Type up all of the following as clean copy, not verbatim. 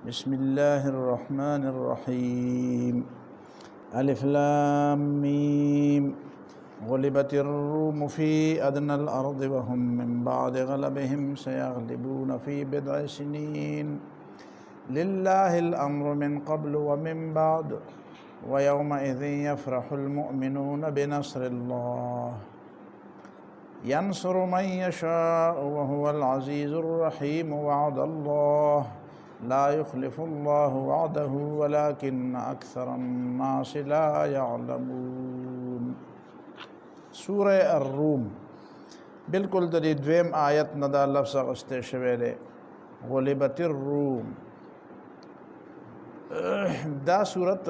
بسم الله الرحمن الرحيم ألف لام ميم غلبت الروم في أدنى الأرض وهم من بعد غلبهم سيغلبون في بضع سنين لله الأمر من قبل ومن بعد ويومئذ يفرح المؤمنون بنصر الله ينصر من يشاء وهو العزيز الرحيم وعد الله لا يخلف الله وعده ولكن أكثر الناس لا يعلمون. سورة الروم بالکل د دې دویم آیت نه دا لفظ اغوستی شوی دی، غلبت الروم. دا صورت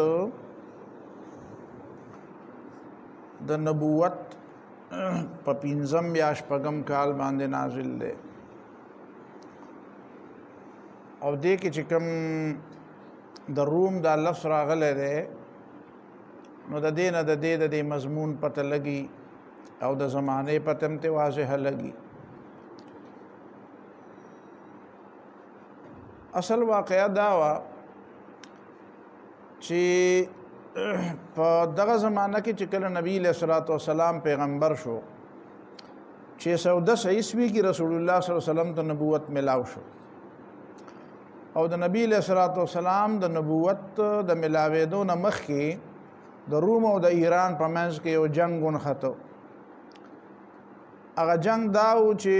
د نبوت په پنځم یا شپږم کال باندې نازل دی، او دې کې چې کوم د روم دا لفظ راغلی دی نو د دې نه د دې مضمون پته لګي او د زمانې پته هم ته واضحه لګي. اصل واقعه دا وه چې په دغه زمانه کې چې کله نبی علیه الصلاۃ والسلام پیغمبر شو، 610 عیسوي کې رسول الله صلی الله علیه وسلم ته نبوت ملاو شو، او د نبی علیه الصلاۃ والسلام د نبوت د ملاوېدو نه مخکې د روم او د ایران په منځ کې یو جنګ ونښته. هغه جنگ دا و چې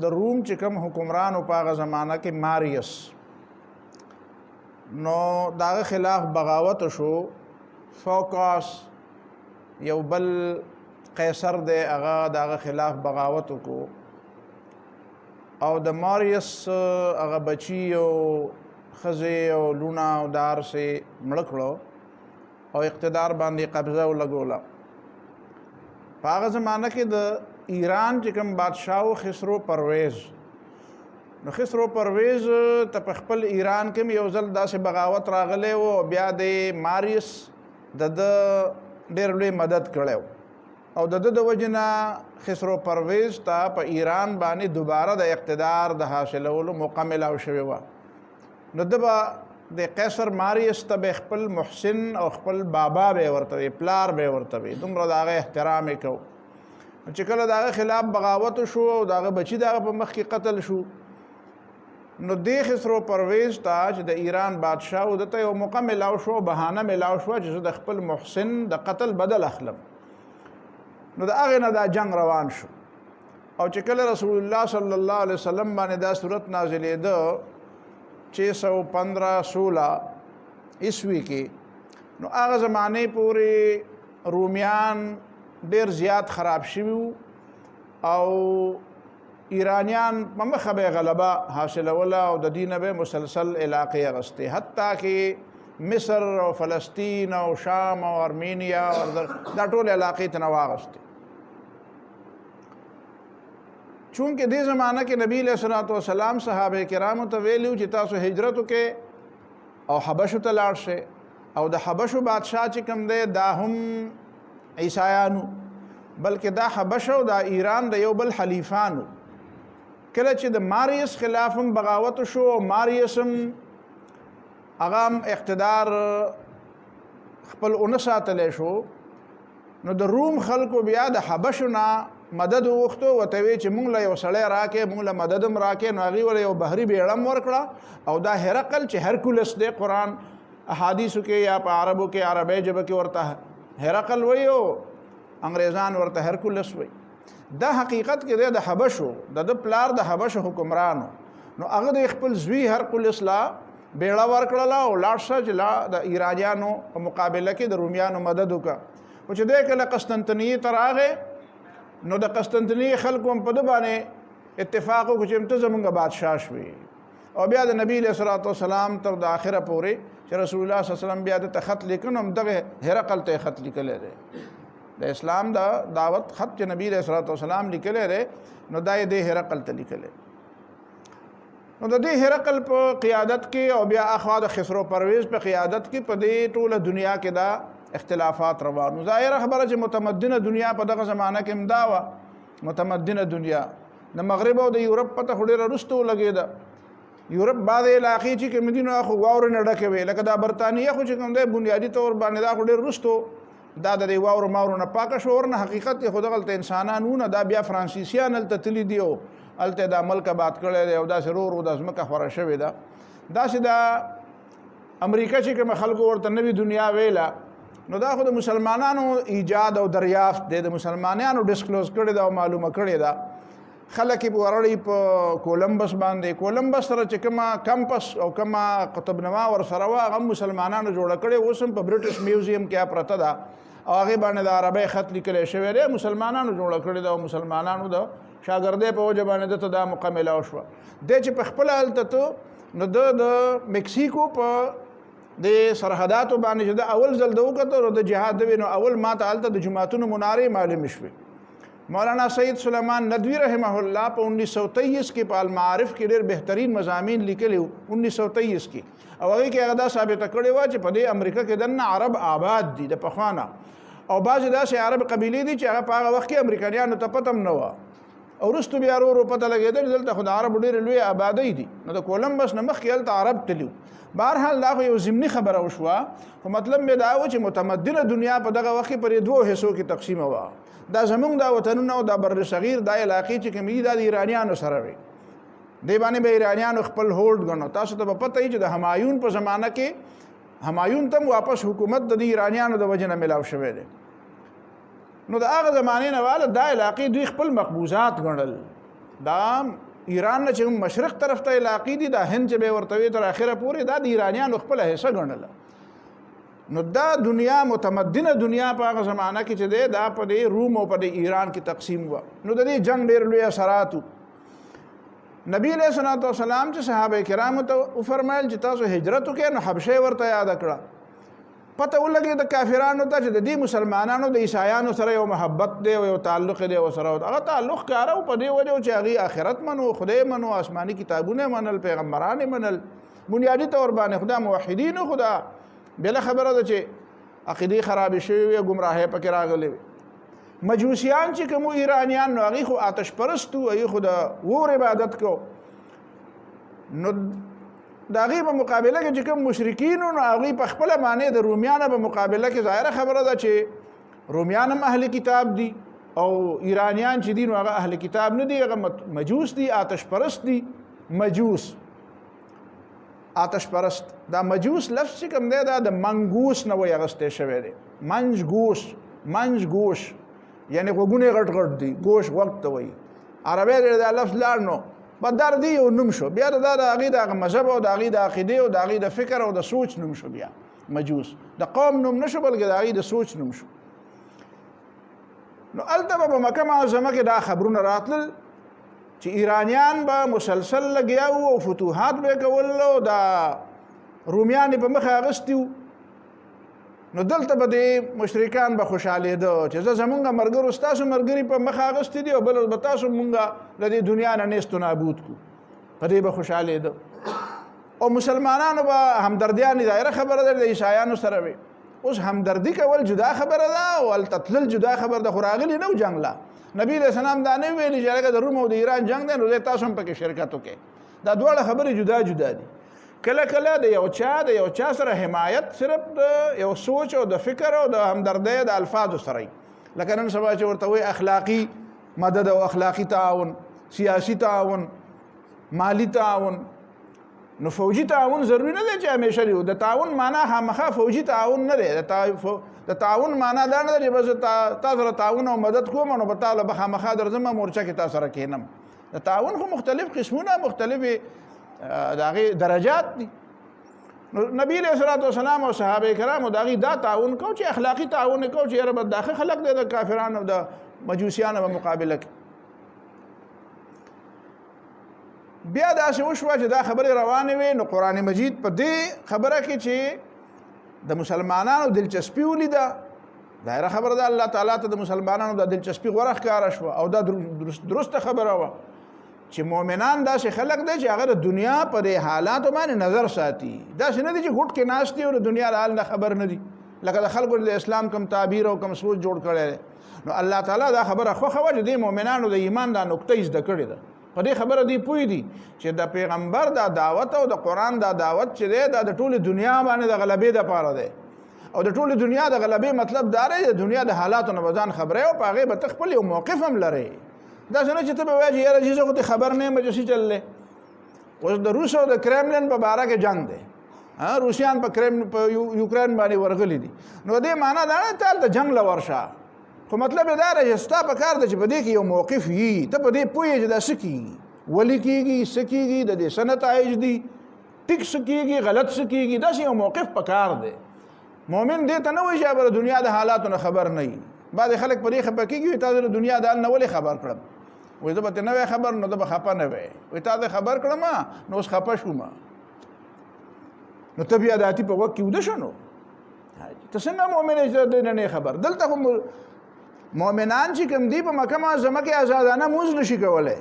د روم چې کوم حکمران و په هغه زمانه کې ماریس، نو داغه خلاف بغاوت شو. فوکاس یو بل قیصر دی، هغه داغه خلاف بغاوت وکړو او د ماریس هغه بچی او ښځې او لونه او دار سې مړه کړو او اقتدار باندې قبضه ولګوله. په هغه زمانه کې د ایران چې کوم بادشاه و خسرو پرویز، نو خسرو پرویز ته په خپل ایران کې یو ځل داسې بغاوت راغلی و، بیا د ماریس د ډېر لوی مدد کړی او د وجې نه خسرو پرویز ته په ایران باندې دوباره د اقتدار د حاصلولو موقع ملاو شوې وه. نو ده به د قیصر ماریس ته به خپل محسن او خپل بابا به ورته وي، پلار به ورته وي، دومره د هغه احترام یې کو. چې کله د هغه خلاف بغاوت شو او د هغه بچي د هغه په مخ کې قتل شو، نو دې خسرو پرویز ته چې د ایران بادشاه و، دته یو موقع ملاو شو، بهانه ملاو شوه چې زه د خپل محسن د قتل بدل اخلم. نو د هغې نه دا جنگ روان شو، او چې کله رسول الله صلی الله علیه وسلم باندې دا صورت نازلېده 615-16 عیسوي کې، نو هغه زمانې پورې رومیان ډېر زیات خراب شوي وو او ایرانیان په مخه به غلبه حاصلوله او د دې نه به مسلسل علاقې اخیستې، حتی کې مصر او فلسطین او شام او ارمینیا دا ټول علاقې ته نه واغستې. چونکې دې زمانه کې نبی علیه الصلاۃ والسلام صحابه کرامو ته ویلي چې تاسو هجرت وکړئ او حبشو ته لاړ شئ، او د حبشو بادشاه چې کوم دی دا هم عیسایانو، بلکې دا حبشه او دا ایران د یو بل حلیفانو. کله چې د ماریس خلاف هم بغاوت شو او ماریس هم هغه هم اقتدار خپل ونه ساتلی شو، نو د روم خلکو بیا د حبشو نه مدد وغوښتو، ورته ویې چې مونږ له یو سړی راکې، مونږ له مدد هم راکې. نو هغې ورله یو بحري بیړه هم ورکړه، او دا هرقل چې هرکولس دی، قرآن احادیثو کې یا په عربو کې عربی ژبه کې ورته هرقل وایي او انګریزان ورته هرکولس وایي. دا حقیقت کې دی د حبشو، د پلار د حبشو حکمرانو. نو هغه د خپل زوی هرکولس لا بیړه ورکړله او لاړ شه چې د ایرانیانو په مقابله کې د رومیانو مدد وکړه. خو چې دی کله قسطنطنیې ته راغی، نو د قسطنطنیې خلکو هم په ده باندې اتفاق وکړو چې ته زمونږ بادشاه شوې. او بیا د نبی علیه الصلاۃ والسلام تر د آخره پورې چې رسول الله صلی الله علیه وسلم بیا دته خط لیکه، نو همدغه هرقل ته خط لیکلی دی. د اسلام د دعوت خط چې نبی علیه الصلاۃ والسلام لیکلی دی، نو دا یې د هرقل ته لیکلی. نو د دې هرقل په قیادت کې او بیا اخوا د خسرو پرویز په قیادت کې په دې ټوله دنیا کې دا اختلافات روانو. ظاهره خبره چې متمدنه دنیا په دغه زمانه کې هم دا وه، متمدنه دنیا د مغرب او د یورپ پته خو ډېره وروسته ولګېده. یورپ بعضې علاقې چې کوم دي نو خو واورې نه ډکې وې لکه دا برطانیه خو چې کوم دی بنیادي طور باندې دا خو ډېر وروستو دا د دې واورو ماورو نه پاکه شو ورنه حقیقت یې خو دغلته انسانان وونه دا بیا فرانسیسیان هلته تللي دي او هلته دا ملک آباد کړی دی او داسې رو رو دا ځمکه خوره شوې ده داسې دا امریکا چې کوم خلکو ورته نوې دنیا ویله نو دا خو د مسلمانانو ایجاد او دریافت دی د مسلمانانو ډسکلوز کړې ده او معلومه کړې ده خلک یې ورړی په کولمبس باندې کولمبس سره چې کومه کمپس او کومه قطبنما ورسره وه هغه مسلمانانو جوړه کړې اوس هم په برټش میوزیم کې پرته ده او هغې باندې د عربۍ خط لیکلی شوی دی مسلمانانو جوړه کړې ده او مسلمانانو د شاګردۍ په وجه باندې دته دا موقع میلاو شوه دی چې په خپله هلته ته نو د مکسیکو په د سرحداتو باندې چې د اول ځل د وکتو د جهاد دی نو اول ما ته هلته د جماعتونو منارې معلومې شوې مولانا سید سلیمان ندوی رحمه الله په 1923 کې په المعارف کې ډېر بهترین مضامین لیکلي 1923 کې او هغې کې هغه دا ثابته کړې وه چې په دې امریکا کې دننه عرب آباد دي د پخوانه او بعضې داسې عرب قبیلې دي چې هغه په هغه وخت کې امریکایانو ته پته هم نه وه او وروستو بیا ورو ورو پته لګېده چې دلته خو د عربو ډېرې لویې آبادۍ دي نو د کولمبس نه مخکې هلته عرب تلي بهرحال دا خو یو ضمني خبره وشوه خو مطلب مې دا و چې متمدنه دنیا په دغه وخت کې پر دوو حصو کې تقسیمه وه دا زمونږ دا وطنونه او دا بر صغیر دا علاقې چې کوم دي دا د ایرانیانو سره وي دې باندې به ایرانیانو خپل هولډ ګڼو تاسو ته به پته وي چې د همایون په زمانه کې همایون ته واپس حکومت د ایرانیانو د وجه نه ملاو شوی دی نو د هغه زمانې نه واله دا علاقې دوی خپل مقبوضات ګڼل دا ایران نه چې مشرق طرف ته علاقې دي دا هند چې به ورته وي تر اخره پورې دا د ایرانیانو خپله حصه ګڼله نو دا دنیا متمدنه دنیا په هغه زمانه کې چې دی دا په دې روم او په دې ایران کې تقسیم وه نو د دې جنګ ډېر لوی اثرات نبی علیه الصلاة والسلام چې صحابه کرامو ته وفرمایل چې تاسو هجرت وکړئ نو حبشې ورته یاده کړه پته ولګېد د کافرانو ته چې د دې مسلمانانو د عیسایانو سره یو محبت دی او یو تعلق دی ورسره هغه تعلق ښکاره و په دې وجه چې هغې آخرت منو خدای منو آسماني کتابونه منل پیغمبران یې منل بنیادي طور باندې خدا موحدین و خدا بله خبره ده چې عقیدې خرابې شوې وي ګمراهۍ پکې راغلې وي مجوسیان چې کوم ایرانیان نو هغې خو آتش پرست وو هغې خو د اور عبادت کو نو د هغې په مقابله کې چې کوم مشرکین نو هغې په خپله معنی د رومیانو په مقابله کې ظاهره خبره ده چې رومیان هم اهل کتاب دي او ایرانیان چې دي نو هغه اهل کتاب نه دي هغه مجوس دي آتش پرست دي مجوس آتش پرست دا مجوس لفظ چې کوم دی دا د منګوس نه وی اغستی شوی دی منج گوش یعنی غوږونه غټ غټ دي گوش غوږ ته وایي عربی دی دا لفظ لاړ نو بدر دی یو نوم شو بیا دا د هغې د مذهب او د هغې د عقیدې او د هغې د فکر او د سوچ نوم شو بیا مجوس د قوم نوم نه شو بلکې د هغې د سوچ نوم شو نو هلته به په مکه معظمه کې دا خبرونه راتلل چې ایرانیان به مسلسل لګیا وو او فتوحات به یې کول او دا رومیان یې په مخه اخیستي وو نو دلته به د مشرکان به خوشحالېده چې زه زمونږ ملګرو ستاسو ملګري په مخه اخیستي دي او بل به تاسو مونږ له دې دنیا نه نیست و نابود کړو په دې به خوشحالېده او مسلمانانو به همدردیانې ظاهره خبره ده د عیسایانو سره وي اوس همدردي کول جدا خبره ده او هلته تلل جدا خبره ده خو راغلي نه و جنګ لا نبی علیه السلام دا نه ویلي چې هغه د روم او د ایران جنګ دی نو دی تاسو هم پکې شرکت وکړئ دا دواړه خبرې جدا جدا دي کله کله د یو چا سره حمایت صرف د یو سوچ او د فکر او د همدردۍ د الفاظو سره وي لکه نن سبا چې ورته وایي اخلاقي مدد او اخلاقي تعاون سیاسي تعاون مالی تعاون نو فوجي تعاون ضروري نه دی چې همیشه وي د تعاون معنا خامخا فوجي تعاون نه دی د تعاون معنا دا نه دی چې بس تا سره تعاون او مدد کوم نو به تا له به خامخا درځم مورچه کې تا سره کښېنم د تعاون خو مختلف قسمونه مختلفې د هغې درجات دي نو نبی علیه الصلاة والسلام او صحابه کرامو د هغې دا تعاون کو چې اخلاقي تعاون یې کو چې یاره به دا ښه خلک دی د کافرانو د مجوسیانو په مقابله کې بیا داسې وشوه چې دا خبرې روانې وې نو قرآن مجید په دې خبره کې چې د مسلمانانو دلچسپي ولیده ظاهره خبره ده الله تعالی ته د مسلمانانو د دلچسپي غوره ښکاره شوه او دا درسته خبره وه چې مؤمنان داسې خلق دی چې هغه د دنیا په دې حالاتو باندې نظر ساتي داسې نه دي چې غوټ کې ناست دي او د دنیا د حال نه خبر نه دي لکه د خلکو د اسلام کم تعبیر او کم سوچ جوړ کړی دی نو الله تعالی دا خبره خوښه وه چې دې مؤمنانو د ایمان دا نکته یې زده کړې ده په دې خبره دی پوي دي چې د پیغمبر دا دعوت او د قران دا دعوت چې دی دا د ټوله دنیا باندې د غلبې د پاره دی او د ټوله دنیا د غلبې مطلب دا دی د دنیا د حالاتو نه ځان خبره او په هغه به تخپل یو موقف هم لري دا څنګه چې ته به وایې یاره جزو ته خبر نه مې چې چللې اوس د روس او د کرملین په باره کې جنگ دی روسیان په یوکرين باندې ورغلي دي نو دې معنا دا نه ته جنگ لورشه خو مطلب دا دی چې ستا په کار دی چې په دې کې یو موقف وي ته په دې پوهې چې دا څه کېږي ولې کېږي څه کېږي د دې څه نتایج دي ټیک څه کېږي غلط څه کېږي داسې یو موقف په کار دی مؤمن دې ته نه وایي چې د دنیا د حالاتو نه خبر نه وي بعضې خلک په دې خفه کېږي تا د دنیا د حال نه ولې خبر کړم وایي زه به ته نه وی خبر نو ته به خفه نه وی وایي تا ته خبر کړم نو اوس خفه شوم نو ته بیا د اتي په وخت کې وده شو نو ته څنګه مؤمن یې چې د نه خبر دلته خو مؤمنان چې کوم دي په مکه معظمه کې آزادانه مونځ نشي کولی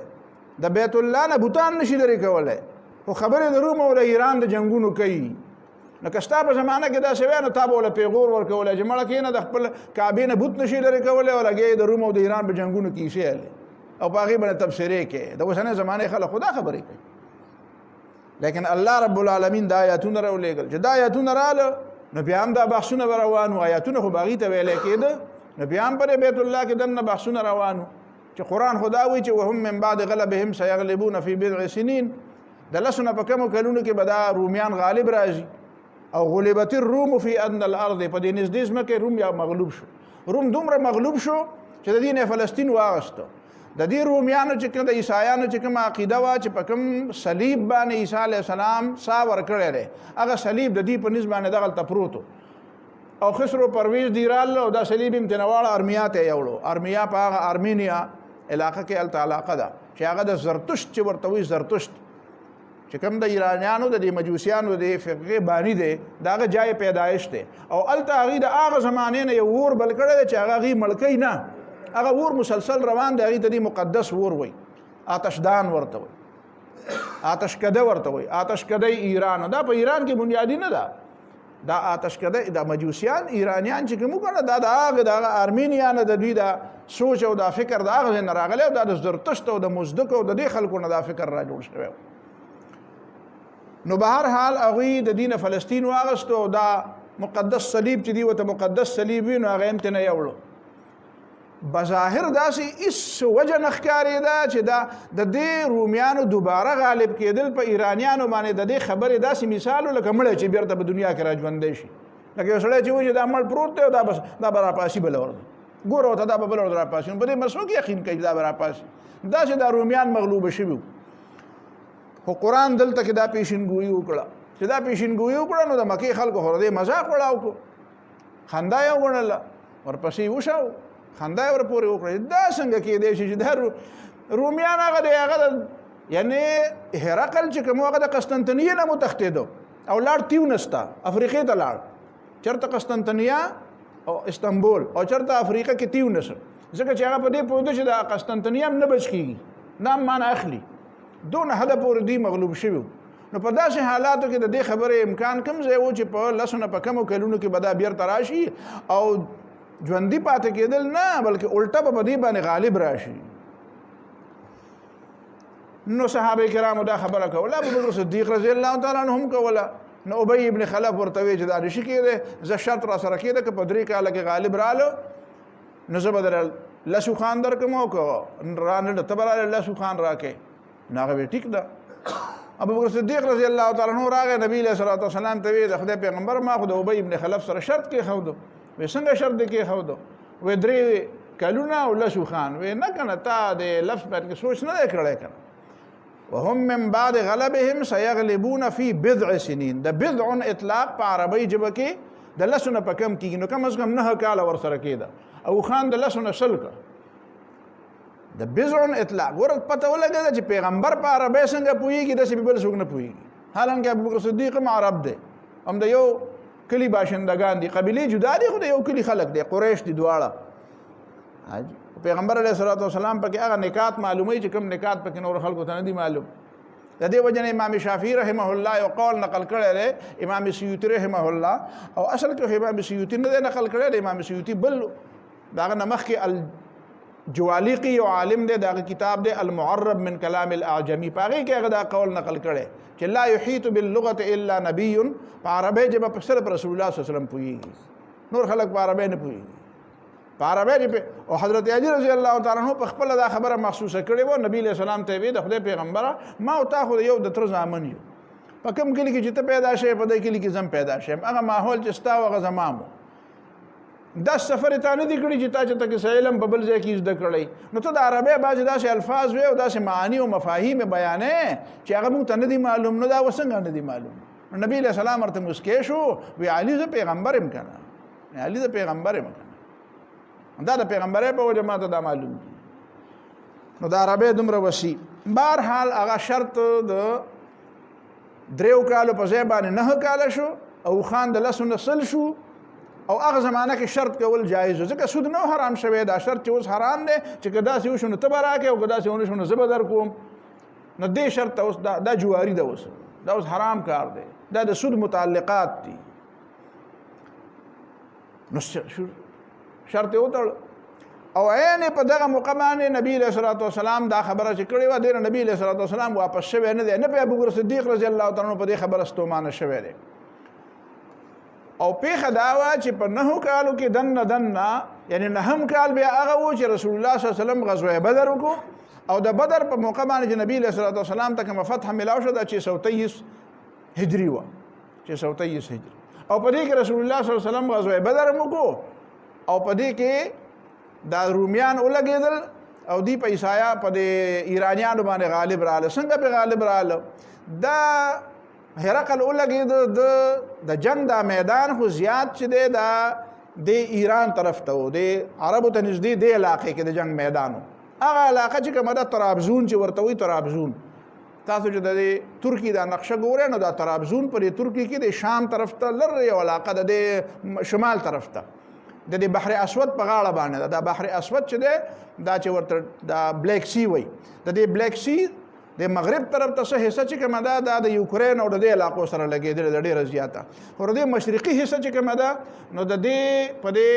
د بیت الله نه بوتان نشي لرې کولی خو خبرې د روم او د ایران د جنګونو کوي نو که ستا په زمانه کې دا شوی نو تا به ورله پیغور ورکولی چې مړه کښېنه د خپل کعبې نه بوت نشي لرې کولی او لګیا د روم او د ایران په جنګونو کې ایسې هلې او په هغې باندې تبصرې کوې د اوسنۍ زمانې خلک خو دا خبرې کوي لیکن الله رب العالمین دا آیاتونه راولېږل چې دا آیاتونه راله نو بیا هم دا بحثونه به روان وو آیاتونه خو به هغې ته ویلی کېده نو بیا هم پر بیت الله کې دننه بحثونه روان وو چې قرآن خو دا وایي چې وهم من بعد غلبهم سیغلبون فی بضع سنین د لسو نه په کمو کلونو کې به دا رومیان غالب راځي او غلبت الروم فی ادنى الارض په دې نږدې ځمکې روم یا مغلوب شو روم دومره مغلوب شو چې د دې نه فلسطین واغسته د دې رومیانو چې کوم د عیسایانو چې کوم عقیده وا چې په کوم صلیب باندې عیسی علیه السلام سا ورکړی دی هغه صلیب د دې په نسبت باندې دغلته پروت او خسرو پرویز دی راله او دا صلیب هم تنواړه ارمیا ته یوړو ارمیا په هغه ارمینیا علاقه کې هلته علاقه ده چې هغه د زرتشت چې ورته وایي زرتشت چې کوم د ایرانیانو د دې مجوسیانو د فقهې بانی دی د هغه جای پیدایش دی او هلته هغوی د هغه زمانې نه یو اور بل کړی دی چې هغه هغوی مړکوي نه هغه اور مسلسل روان دی هغوی ته دې مقدس اور وایي آتشدان ورته وایي آتشکده ورته وایي آتشکده ایران دا په ایران کې بنیادي نه ده دا آتشکده دا مجوسیان ایرانیان چې کوم کنه دا د هغه ارمینیان د دوی دا سوچ او دا فکر د هغه نه راغلی او دا د زرتشت او د مزدک او د دې خلکو نه دا فکر را جوړ شوی نو به هر حال هغوی د دین فلسطین واغستو او دا مقدس صلیب چې دی ورته مقدس صلیب وي نو هغه هم ترې نه یوړو بظاهر داسې هېڅ وجه نه ښکارېده چې دا د دې رومیانو دوباره غالب کېدل په ایرانیانو باندې د دې خبرې داسې مثال لکه مړی چې بیرته په دنیا کې را ژوندی شي لکه یو سړی چې وایي چې دا مړ پروت دی او دا به راپاسي بله ورځ ګوره ورته دا به بله ورځ راپاسي نو په دې مسلو کې یقین کوي دا به راپاسي داسې دا رومیان مغلوبه شوي خو قرآن دلته کې دا پیشنګویي وکړه چې دا پیشنګویي وکړه نو د مکې خلکو خو د دې مذاق وړاو کړو خندا یې وګڼله ورپسې وشاو خندا یې ورپورې وکړه دا څنګه کېدی شي چې دا رومیان هغه دی هغه یعنې هرقل چې کوم هغه د قسطنطنیې نه متښتېدو او لاړ تیونس ته افریقې ته لاړ چېرته قسطنطنیه او استنبول او چېرته افریقه کې تیونس ځکه چې هغه په دې پوهېده چې د قسطنطنیه هم نه بچ کېږي دا هم معنی اخلي دونه حده پورې دوی مغلوب شوي نو په داسې حالاتو کې د دې خبرې امکان کم ځای و چې په لسو نه په کمو کلونو کې به دا بیرته راشي او ژوندي پاتې کېدل نه بلکې الټه به په دې باندې غالب راشي نو صحابه کرامو دا خبره کوله ابوبکر صدیق رضی الله تعالی عنه هم کوله نو ابی ابن خلف ورته وایي چې دا نشي کېدی زه شرط را سره کېده که په 3 کاله کې غالب راله نو زه به در لسو خان درکم او که رانه ته به راله لسو خان راکې نو هغه ټیک ده ابوبکر صدیق رضی الله تعالی عنه راغی نبی علیه الصلوة والسلام ته ویل د خدای پیغمبر ما خو د ابی ابن خلف سره شرط کېښودو وی څنګه شرط دې کېښودو وی 3 کلونه او لسو خان وی نه کنه تا د لفظ باندې کې سوچ نه دی کړی کنه وهم من بعد غلبهم سيغلبون في بضع سنين د بضع اطلاق په عربی ژبه کې د لسو نه په کم کېږي نو کم از کم 9 کاله ورسره کېده او خان د لسو نه شل که د بضع اطلاق ور پته ولګېده چې پیغمبر په عربی څنګه پوهېږي داسې بل څوک نه پوهېږي حالانکه ابوبکر صدیق هم عرب دی هم د یو کلی باشندگان دي قبیلې جدا دي خو د یو کلی خلک دی قریش دي دواړه پیغمبر علیه الصلوة والسلام پکې هغه نکات معلوموي چې کوم نکات پکې نور خلکو ته نه دي معلوم د دې وجه نه امام شافعي رحمه الله یو قول نقل کړی دی امام سیوطي رحمه الله او اصل کې امام سیوطي نه دی نقل کړی دی امام سیوطي بل د هغه نه مخکې جوالیقی یو عالم دی دغه کتاب دی المعرب من کلام الاعجمی پاغي کې هغه دا قول نقل کړي چې لا يحيط باللغه الا نبي په عربی ژبه په صرف رسول الله صلی الله علیه وسلم پوهیږي نور خلق په عربی نه پوهیږي په عربی ژبه او حضرت علی رضی الله تعالی عنہ په خپل دا خبره محسوسه کړي وو نبی له سلام ته وی د خدای پیغمبره ما او تا خو یو د تر ځامن یو په کوم کلی کې چې ته پیدا شې په دې کلی کې زم پیدا شې هغه ماحول چې ستا هغه زمامو دا سفر ته نه دی کړی چې تا چې تک علم په بل ځای کې زده کړی نو ته د عربی بعضې داسې الفاظ وي او داسې معانی او مفاهیم بیانې چې هغه موږ ته نه دي معلوم نو دا وسنګه نه دي معلوم نبی علیہ السلام ورته مسکی شو وی علی زه پیغمبر یم کنه علی زه پیغمبر یم کنه دا د پیغمبرۍ په وجه ماته دا معلوم دي نو د عربی دومره وسیع بهرحال هغه شرط د 3 کالو په ځای باندې 9 کاله شو او خان د لسو نسل شو او هغه زمانه کې شرط کول جایز و ځکه سود نو حرام شوی دا شرط چې اوس حرام دی چې که داسې وشو نو ته به راکې او که داسې ونه شو نو زه به در کوم نو دې شرط اوس دا جواري ده اوس دا اوس حرام کار دی دا د سود متعلقات دي نو شرط یې وتړ او عین په دغه موقع باندې نبی علیه الصلاۃ والسلام دا خبره چې کړې وه دې نبی علیه الصلاۃ والسلام واپس شوی نه دی نه په ابوبکر صدیق رضی الله تعالی عنہ په دې خبره ستومانه شوی دی او پیښه دا وه چې په 9 کالو کې دنه یعنی 9 کال بیا هغه و چې رسول الله صلی الله علیه وسلم غزوه بدر وکړو او د بدر په موقع باندې چې نبی علیه الصلاۃ والسلام ته کوم فتح ملاو شو دا 623 هجری و 623 هجری او په دې کې رسول الله صلی الله علیه وسلم غزوه بدر وکړو او په دې کې دا رومیان ولګېدل او دی په عیسایا په د ایرانیانو باندې غالب رااله څنګه به غالب رااله دا هرقل ولګېد د جنگ دا میدان خو زیات چې دی دا د ایران طرف ته و د عربو ته نږدې دې علاقې کې د جنگ میدان هغه علاقه چې کومه ده طرابزون چې ورته وایي طرابزون تاسو چې د ترکی دا نقشه ګورئ نو دا طرابزون په ترکی کې د شام طرف ته لرې یو علاقه ده د شمال طرف ته د بحر اسود په غاړه باندې دا بحر اسود چې دی دا چې ورته دا بلیک سی وایي د دې بلیک سی د مغرب طرف ته څه حصہ چې کومه ده د یوکرین او د دې علاقو سره لګېدلې ده ډېره زیاته خو د دې مشرقي حصہ چې کومه ده نو د دې په دې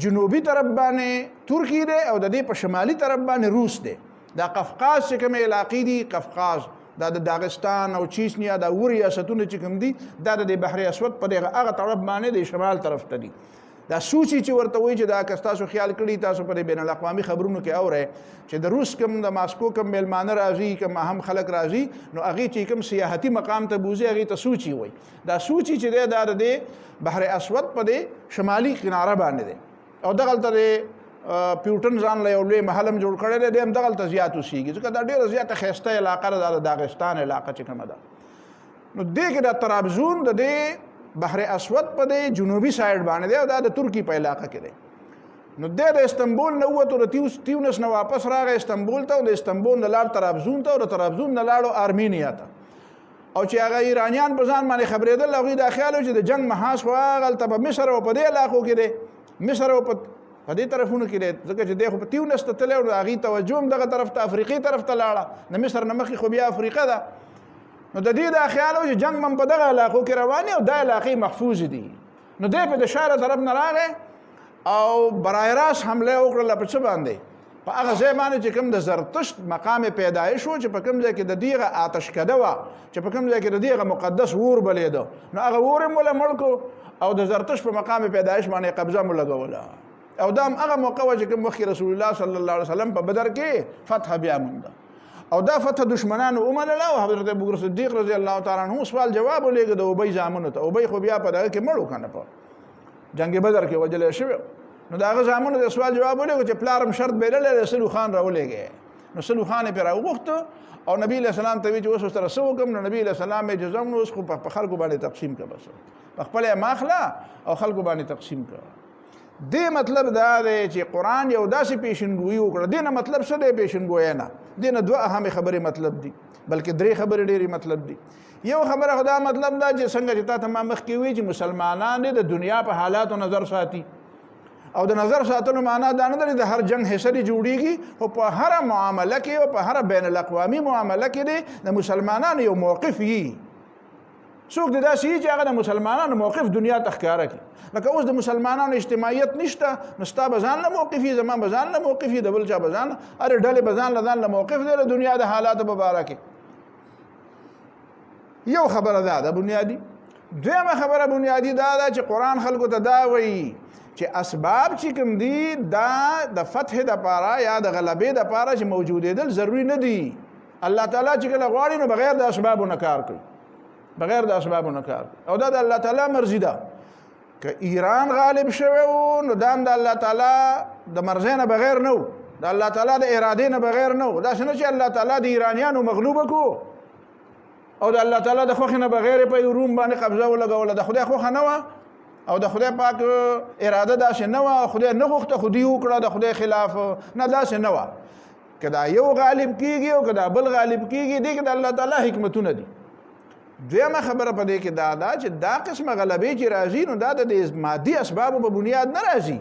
جنوبي طرف باندې ترکی دی او د دې په شمالي طرف باندې روس دی دا قفقاز چې کومې علاقې دي قفقاز دا د داغستان او چیچنیا دا ور ریاستونه چې کوم دي دا د بحر اسود په هغه طرف باندې د شمال طرف ته دي دا سوچي چې ورته وایي چې دا که تاسو خیال کړي تاسو په بین الاقوامي خبرونو کې اورئ چې د روس کوم د ماسکو کوم میلمانه راځي کوم اهم خلک راځي نو هغې چې کوم سیاحتي مقام ته بوځي هغې ته سوچي وایي دا سوچي چې دی دا د بحر اسود په د شمالي کناره باندې دی او دغلته د پیوټن ځان له یو لوی محل هم جوړ کړی دی هم دغلته زیات اوسېږي ځکه دا ډېره زیاته ښایسته علاقه ده دا د داغستان علاقه چې کومه ده نو دې کې دا طرابزون د دې بحر اسود په د جنوبي سایډ باندې دی او دا د ترکی په علاقه کې دی نو د استنبول نه ووتو د تیونس نه واپس راغی استنبول ته او د استنبول نه لاړ طرابزون ته او د طرابزون نه لاړو ارمینیا ته او چې هغه ایرانیان په ځان باندې خبرېدل هغوی دا خیال و چې د جنګ محاذ خو هغلته په مصر او په دې علاقو کې دی مصر او په دې طرفونو کې دی ځکه چې دی خو په تیونس ته تللی او د هغې توجه هم دغه طرف ته افریقې طرف ته لاړه د مصر نه مخکې خو بیا افریقه ده نو د دې دا خیال و چې جنگ من په دغه علاقو کې روان او دا علاقې محفوظ دي نو دی په د شاره طرف نه راغی او برای راست حمله وکړله په څه باندې په هغه ځای باندې چې کوم د زرتشت مقام پیدایش و چې په کوم ځای کې د دغه آتشکده وه چې په کوم ځای کې د دغه مقدس اور بلېده نو هغه اور هم وله مړ کړو او د زرتشت په مقام پیدایش باندې قبضه مو لګوله او دا هم هغه موقع وه چې کوم مخکې رسول الله صلی الله علیه وسلم په بدر کې فتح بیا مونده او دا فتح دشمنانو ومنله او حضرت ابوبکر صدیق رضی الله تعالی عنہ سوال جواب ولېږه د ابی زامنو ته ابی خو بیا په دغه کې مړ و که نه په جنګ بدر کې وجلی شوی نو د هغه زامنو د سوال جواب ولېږه چې پلارم شرط بایللی سلو خان راولېږی نو سلو خان یې پرې راوغوښته او نبي علیه السلام ته وی چې اوس ورسره څه وکړم نو نبي علیه السلام یې جزم نو اوس خو په خلکو باندې تقسیم کړه بس په خپله یې ماخله او خلکو باندې تقسیم کړه دې مطلب دا دی چې قرآن یو داسې پیشنګویي وکړه دې نه مطلب څه دی پیشنګویی نه دې نه 2 اهمې خبرې مطلب دي بلکې 3 خبرې ډېرې مطلب دي یو خبره خو دا مطلب دا چې څنګه چې تا ته ما مخکې وي چې مسلمانان د دنیا په حالاتو نظر ساتي او د نظر ساتلو معنا دا نه دی د هر جنگ حصه دی جوړیږي او په هر معامله کې او په هر بین الاقوامي معامله کې دی د مسلمانانو یو موقف وي څوک د داسې چې هغه د مسلمانانو موقف دنیا ته ښکاره کړي لکه اوس د مسلمانانو اجتماعیت نشته نو ستا به ځان له موقف وي زما به ځان له موقف وي د بل چا به ځان هرې ډلې به ځان له موقف دی د دنیا د حالاتو په باره کې یو خبره دا بنیادي دویمه خبره بنیادي دا ده چې قرآن خلکو ته دا وایي چې اسباب چې کوم دي دا د فتح دپاره یا د غلبې دپاره چې موجودېدل ضروري نه دي الله تعالی چې کله غواړي نو بغیر د اسبابو نه کار کوي بغیر د اسبابو نه کار او دا د الله تعالی مرضی ده که ایران غالب شوی و نو دا د الله تعالی د مرضی نه بغیر نه و د الله تعالی د ارادې نه بغیر نه و داسې نه چې الله تعالی د ایرانیانو مغلوبه کو او د الله تعالی د خوښې نه بغیر په روم باندې قبضه ولګوله د خدای خوښه نه وه او د خدای پاک اراده داسې نه وه خدای نه غوښته خو دوی وکړه د خدای خلاف نه داسې نه وه که دا یو غالب کیږي او که دا بل غالب کیږي دې کې د الله تعالی حکمتونه دي دویمه خبره په دې کې دا ده چې دا قسمه غلبې چې راځي نو دا د مادي اسبابو په بنیاد نه راځي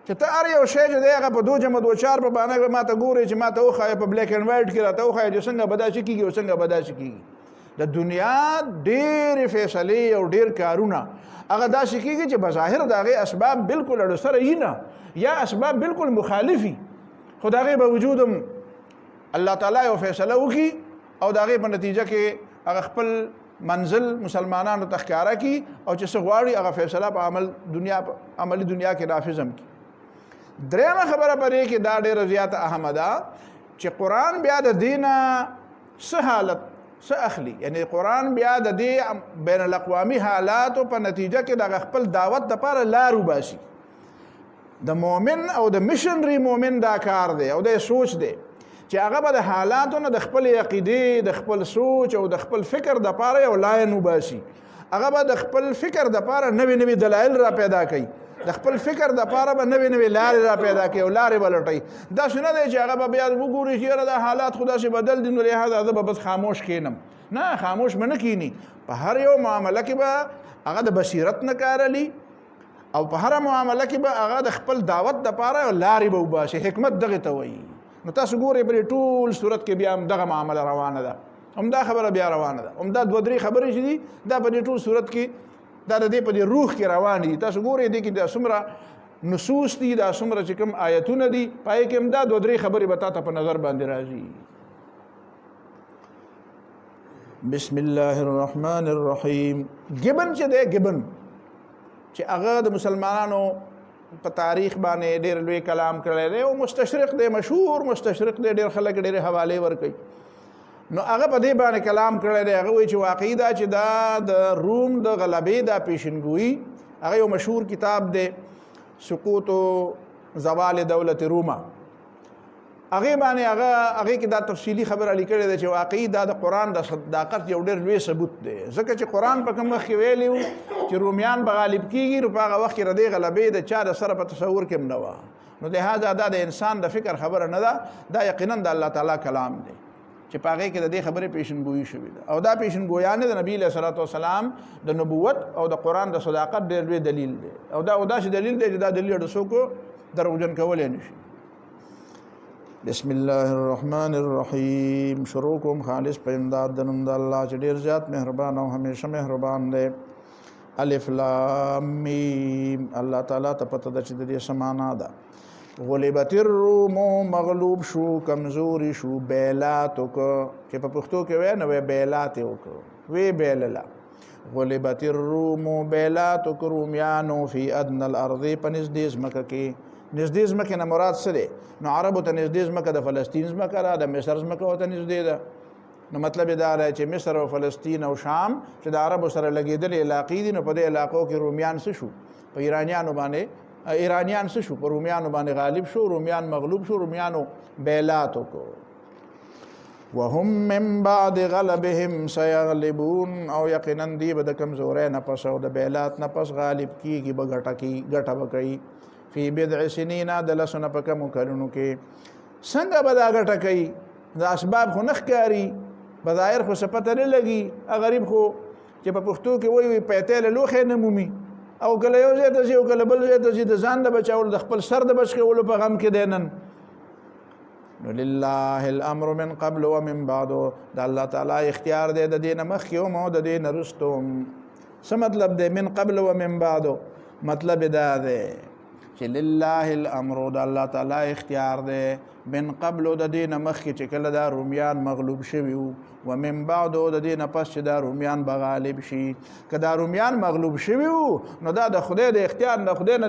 چې ته هر یو شی چې دی هغه په 2 جمع 2 4 په باندې ما ته ګورې چې ما ته وښایې په بلیک اینډ وایټ کې راته وښایې چې څنګه به داسې کېږي او څنګه به داسې کېږي د دنیا ډېرې فیصلې او ډېر کارونه هغه داسې کېږي چې بظاهر د هغې اسباب بالکل اړو سره یي نه یا اسباب بالکل مخالفي خو د هغې باوجود هم الله تعالی یو فیصله وکړي او د هغې په نتیجه کې هغه خپل منزل مسلمانانو ته ښکاره کړي او چې څه غواړي هغه فیصله په عملي دنیا کې نافظ هم کړي درېیمه خبره په دې کې دا ډېره زیاته اهمه ده چې قرآن بیا د دې نه څه حالت څه اخلي یعنی قرآن بیا د دې بین الاقوامي حالاتو په نتیجه کې د خپل دعوت دپاره لار وباسي د مؤمن او د مشنري مؤمن دا کار دی او د سوچ دی چې هغه به د حالاتو نه د خپل عقیدې د خپل سوچ او د خپل فکر دپاره یو لاین وباسي هغه به د خپل فکر دپاره نوې نوې دلایل را پیدا کوي د خپل فکر دپاره به نوې نوې لارې را پیدا کوي او لارې به لټوي داسې نه دی چې هغه به بیا وګوري چې یاره دا حالات خو داسې بدل دي نو لهذا زه به بس خاموش کښېنم نه خاموش به نه کښېني په هر یو معامله کې به هغه د بصیرت نه کار اخلي او په هره معامله کې به هغه د خپل دعوت دپاره لارې به وباسي حکمت دغې ته وایي نو تاسو ګورئ په دې ټول صورت کې بیا هم دغه معامله روانه ده همدا خبره بیا روانه ده همدا 2-3 خبرې چې دي دا په دې ټول صورت کې دا د دې په دې روح کې روان دي تاسو ګورئ دې کې دا څومره نصوص دي دا څومره چې کوم آیتونه دي پای کې هم دا 2-3 خبرې به تا ته په نظر باندې راځي بسم الله الرحمن الرحیم ګبن چې دی ګبن چې هغه د مسلمانانو په تاریخ باندې ډېر لوی کلام کړی دی او مستشرق دی مشهور مستشرق دی ډېر خلک ډېرې حوالې ورکوي نو هغه په دې باندې کلام کړی دی هغه وایي چې واقعي دا چې دا د روم د غلبې دا پیشنګویي هغه یو مشهور کتاب دی سقوط زوال دولت روما هغې باندې هغې کې دا تفصیلي خبره لیکلې ده چې واقعي دا د قرآن د صداقت یو ډېر لوی ثبوت دی ځکه چې قرآن په کوم وخت کې ویلي وو چې رومیان به غالب کېږي نو په هغه وخت کې د دې غلبې د چا د سره په تصور کې هم نه وه نو لهذا دا د انسان د فکر خبره نه ده دا یقینا د الله تعالی کلام دی چې په هغې کې د دې خبرې پیشنګویي شوې ده او دا پیشنګویانې د نبي علیه صلات وسلام د نبوت او د قرآن د صداقت ډېر لوی دلیل دی او دا داسې دلیل دی چې دا دلیل د څوک دروغجن کولی نه شي بسم الله الرحمن الرحیم شروع کوم خالص په امداد د نوم د الله چې ډېر زیات مهربان او همیشه مهربان دی الف لام میم الله تعالی ته پته ده چې د دې څه معنا ده غلبت الروم مغلوب شو کمزوري شو بیلات وکړه چې په پښتو کې وایي نو بیلات یې وکړه وی بیلله غلبت الروم بیلات وکړه رومیانو فی ادنى الارض په نږدې ځمکه کې نږدې ځمکې نه مراد څه دی نو عربو ته نږدې ځمکه د فلسطین ځمکه ده د مصر ځمکه ورته نږدې ده نو مطلب یې دا دی چې مصر او فلسطین او شام چې د عربو سره لګېدلې علاقې دي نو په دې علاقو کې رومیان څه شو په ایرانیان څه شو په رومیانو باندې غالب شو رومیان مغلوب شو رومیانو بیلات وکړو وهم من بعد غلبهم سيغلبون او یقینا دی به د کمزورۍ نه پس او د بیلات نه پس غالب کېږي به ګټه به کوي فی بضع سنین د لسو نه په کمو کلونو کې څنګه به دا ګټه کوي د اسباب خو نه ښکاري بظاهر خو څه پته نه لګي غریب خو چې په پښتو کې وایي پیتې له لوښې نه مومي او کله یو ځای ته ځي او کله بل ځای ته ځي د ځان د بچاولو د خپل سر د بچ کولو په غم کې دی نن نو لله الامر من قبل ومن بعد د الله تعالی اختیار دی د دین مخکې او د دین وروسته څه مطلب دی من قبل ومن بعد مطلب دا دی چې لله الامر د الله تعالی اختیار دی من قبل د دین مخکې چې کله دا رومیان مغلوب شوي و من بعد د دین پس چې دا رومیان به غالب شي که دا رومیان مغلوب شوي نو دا د خدای د اختیار د خدای نه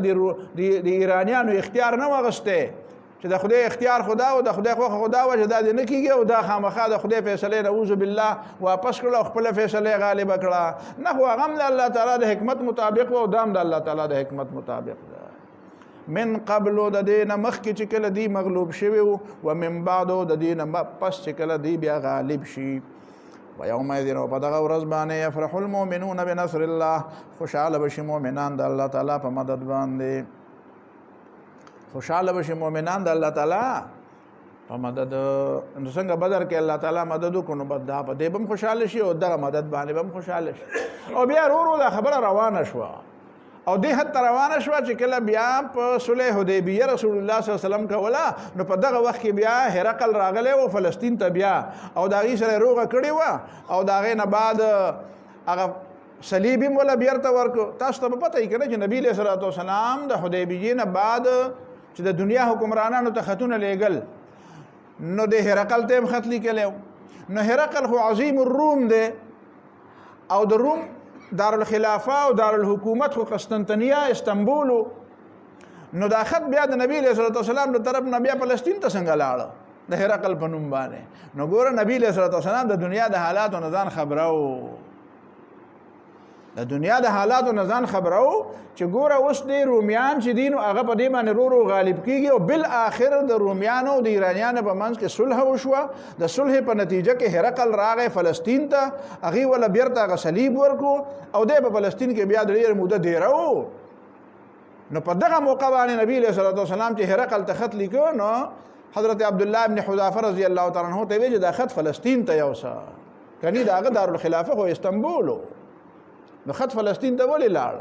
د ایرانیانو اختیار نه واغستی چې د خدای اختیار خدا او د خدای خوښه خدا و چې دا دې نه کېږي او دا خامخا د خدای فیصلې نعوذ بالله واپس کړه او خپله فیصلې غالبه کړه نه خو هغه هم د الله تعالی د حکمت مطابق و او دا هم د الله تعالی د حکمت مطابق ده من قبل د دین مخکې چې کله دی مغلوب شوي و من بعد د دین پس چې کله دی بیا غالب شي و یومئذ په دغه ورځ باندې یفرح المؤمنون بنصر الله خوشحاله بشي مؤمنان د الله تعالی په مدد باندې خوشحاله بشي مؤمنان د الله تعالی په مدد نو څنګه بدر کې الله تعالی مدد وکړو نو بد په دې به هم خوشحاله شي او دغه مدد باندې به هم خوشحاله شي او بیا ورو دا خبره روانه شوه او دې حد ته روانه شوه چې کله بیا په صلح حدیبیه رسول الله صلی الله علیه وسلم کوله نو په دغه وخت کې بیا هرقل راغلی و فلسطین ته بیا او د هغې سره روغه کړې وه او د هغې نه بعد هغه صلیب هم وله بیرته ورکړو تاسو ته به پته وي که نه چې نبي علیه صلات وسلام د حدیبیې نه بعد چې د دنیا حکمرانانو ته خطونه لیږل نو د هرقل ته هم خط لیکلی نو هرقل خو عظیم الروم دی او د روم دارالخلافه او دارالحکومت خو قسطنطنیه استنبول نو دا خط بیا د نبی علیه صلات وسلام د طرف نه بیا فلسطین ته څنګه لاړه د هرقل په نوم باندې نو ګوره نبی علیه صلات وسلام د دنیا د حالاتو نه ځان خبره د دنیا د حالاتو نه ځان خبره چې ګوره اوس د رومیان چې دي نو هغه په دې باندې رو غالب کېږي او بالاخر د رومیانو د ایرانیانو په منځ کې صلح وشوه د صلح په نتیجه کې هرقل راغی فلسطین ته هغې وله بیرته هغه صلیب ورکړو او دی په فلسطین کې بیا د ډېره موده دیره نو په دغه موقع باندې نبي علیه صلات وسلام چې هرقل ته خط لیکه نو حضرت عبدالله ابن حذافه رضی الله تعالی عنه ته ویل چې دا خط فلسطین ته یوسه کني د هغه دارالخلافه خو استنبول نو خط فلسطین ته ولې لاړ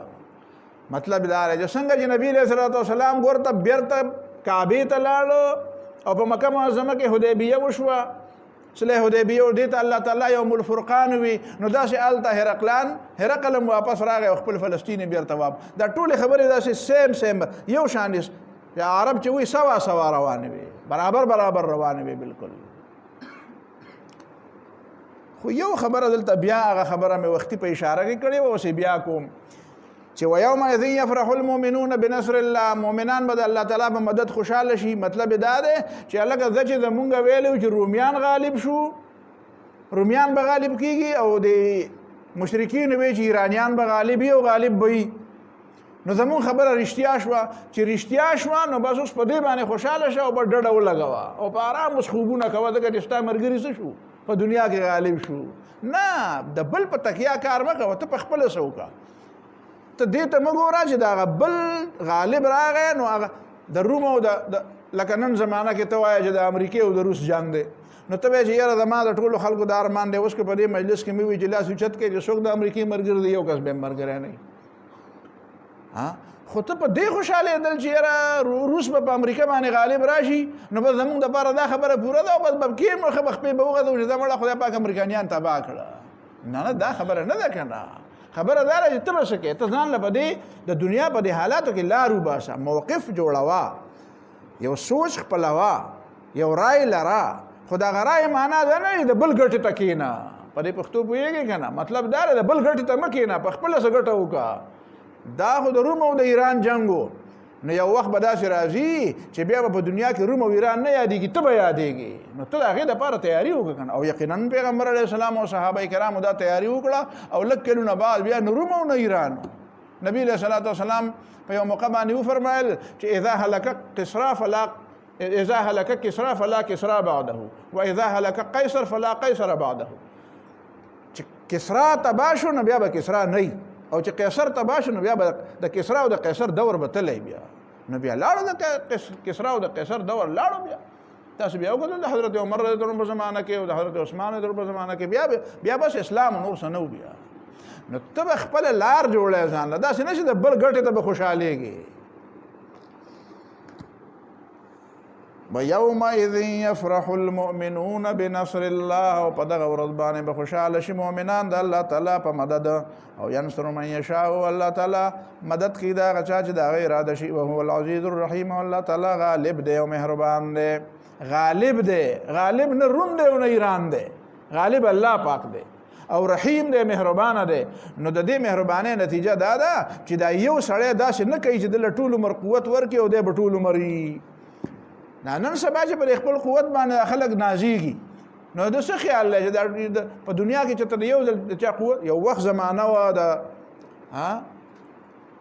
مطلب دا دی چې څنګه چې نبی علیه صلات وسلام ورته بیرته کعبې ته لاړ او په مکه معظمه کې حدیبیه وشوه صلح حدیبیه او دې ته الله تعالی یوم الفرقان وي نو داسې هلته هرقل هم واپس راغی او خپل فلسطین بیرته دا ټولې خبرې داسې سیم یو شان دي عرب چې وي سوا سوا روانې وي برابر روانې وي بالکل خو یو خبره دلته بیا هغه خبره مې وختي په اشاره کې کړې وه اوس بیا کوم چې ویومئذ یفرح المؤمنون بنصر الله مؤمنان به د الله تعالی په مدد خوشحاله شي مطلب دا دی چې هلکه زه چې زمونږ ویلو چې رومیان غالب شو رومیان به غالب کېږي او د مشرکین وی چې ایرانیان به غالب وي او غالب به وي نو زمون خبره رښتیا شوه چې رښتیا شوه نو بس اوس په دې باندې خوشحاله شه او په ډډه ولګوه او په ارام اوس خوبونه کوه ځکه چې ستا ملګري څه شو په دنیا کې غالب شو نه د بل په تکیه کار مه کوه ته په خپله څه وکړه ته دې ته مه ګوره چې د هغه بل غالب راغی نو هغه د روم او لکه نن زمانه کې ته وایه چې د امریکې او د روس جنګ دی نو ته وایې چې یاره زما د ټولو خلکو دا ارمان دی اوس که په دې مجلس کې مې وي چې لاس اوچت کړې چې څوک د امریکې ملګری دی یو کس به ملګری نه خو ته په دې خوشحالېدل چې یاره روس به په امریکا باندې غالب راشي نو بس زمونږ دپاره دا خبره پوره ده او بس به کېم خپې به وغځو چې دا مړه خدای پاک امریکانیان تباه کړه نه دا خبره نه ده که نه خبره دا ده چې ته به څه کوې ته ځان له په دې د دنیا په دې حالاتو کې لار وباسه موقف جوړوه یو سوچ خپلوه یو رای لره خو د هغه رای معنا دا نه د بل ګټې ته کښېنه په دې پښتو پوهېږې که نه مطلب دا دی د بل ګټې ته مه کښېنه په خپله څه ګټه وکړه دا خو د روم او د ایران جنګو نو یو وخت به داسې راځي چې بیا به په دنیا کې روم او ایران نه یادېږي ته به یادېږي نو ته د هغې دپاره تیاري وکړه که نه او یقینا پیغمبر علیه السلام او صحابه کرامو دا تیاري وکړه او لږ کلونه بعد بیا نه روم او نه ایران نبی علیه صلات وسلام په یو موقع باندې وفرمایل چې اذا هلک کسرا فلا کسرا بعده و اذا هلک قیصر فلا قیصر بعده چې کسرا تباه شو نو بیا به کسرا نه او چې قیصر تباه شو نو بیا به د کسرا او د قیصر دور به تللی بیا نو بیا لاړو د کسرا او د قیصر دور لاړو بیا تاسو بیا وکړل د حضرت عمر رضی الله عنه په زمانه کې او د حضرت عثمان رضی الله عنه په زمانه کې بیا بس اسلام نور څه نه بیا نو ته به خپله لار جوړی ځان له داسې نه چې د بل ګټې ته به خوشحالېږي ويومئذ يفرح المؤمنون بنصر الله او په دغه ورځ باندې به خوشاله شي مؤمنان د الله تعالی په مدد او ينصر من يشاء الله تعالی مدد کوي دا غچا چې دا غیر اراده شي او هو العزيز الرحيم الله تعالی غالب دی او مهربان دی غالب نه روم دی او نه ایران دی غالب الله پاک دی او رحیم دی مهربان دی نو د دې مهربانه نتیجه دا ده چې دا یو سړی داسې نه کوي چې د ټول عمر قوت ورکړي او د ټول عمر نن سبا چې پر خپل قوت باندې خلک نازيږي نو د څه خیال لري چې په دنیا کې چې یو ځل د چا قوت یو وخت زمانہ و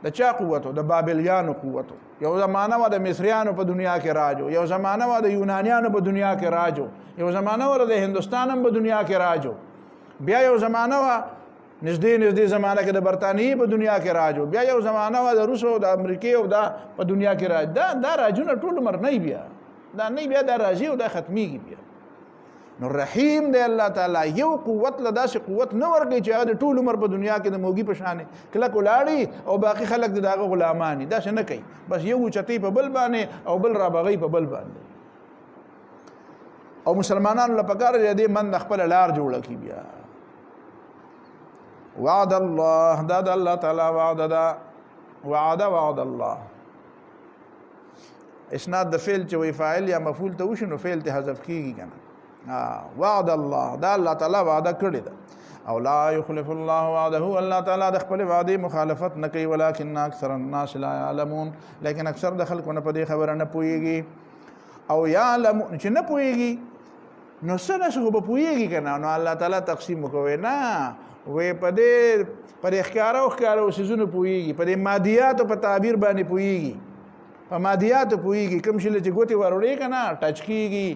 د چا قوت د بابلیانو قوت یو زمانہ و د مصریانو په دنیا کې راجو یو زمانہ و د یونانیانو په دنیا کې راجو یو زمانہ و د هندستان په دنیا کې راجو بیا یو زمانہ و نږدې زمانہ کې د برتانیې په دنیا کې راجو بیا یو زمانہ و د روس او د امریکای او د په دنیا کې راج دا راجونه ټول عمر نه بیا دا نه بیا دا راځي او دا ختميږي بیا نو رحیم دی الله تعالی یو قوت له داسې قوت نه ورکړي چې هغه ټول عمر په دنیا کې د موږي په شان کله کولاړي او باقي خلک دغه غلامانی دا څه نه کوي بس یو چتی په بل باندې او بل را بغي په بل باندې او مسلمانانو لپاره دې من خپل لار جوړه کی بیا وعد الله دا الله تعالی وعد الله اسناد د فعل چې وی فاعل یا مفعول ته وشي نو فعل ته حذف کیږي کنه وعد الله دا الله تعالی وعده کړی دا او لا يخلف الله وعده الله تعالی د خپل وعده مخالفت نه کوي ولکن اکثر الناس لا يعلمون لیکن اکثر د خلکو نه په دې خبره نه پويږي او يعلمون چې نه پويږي نو څنګه څه به پويږي کنه نو الله تعالی تقسیم کوي نه وې په دې پر اخکارو سيزونه پويږي په دې ماديات او په تعبیر باندې پويږي په ماديات پويږي کوم شي چې ګوتې وروړي کنه ټچ کیږي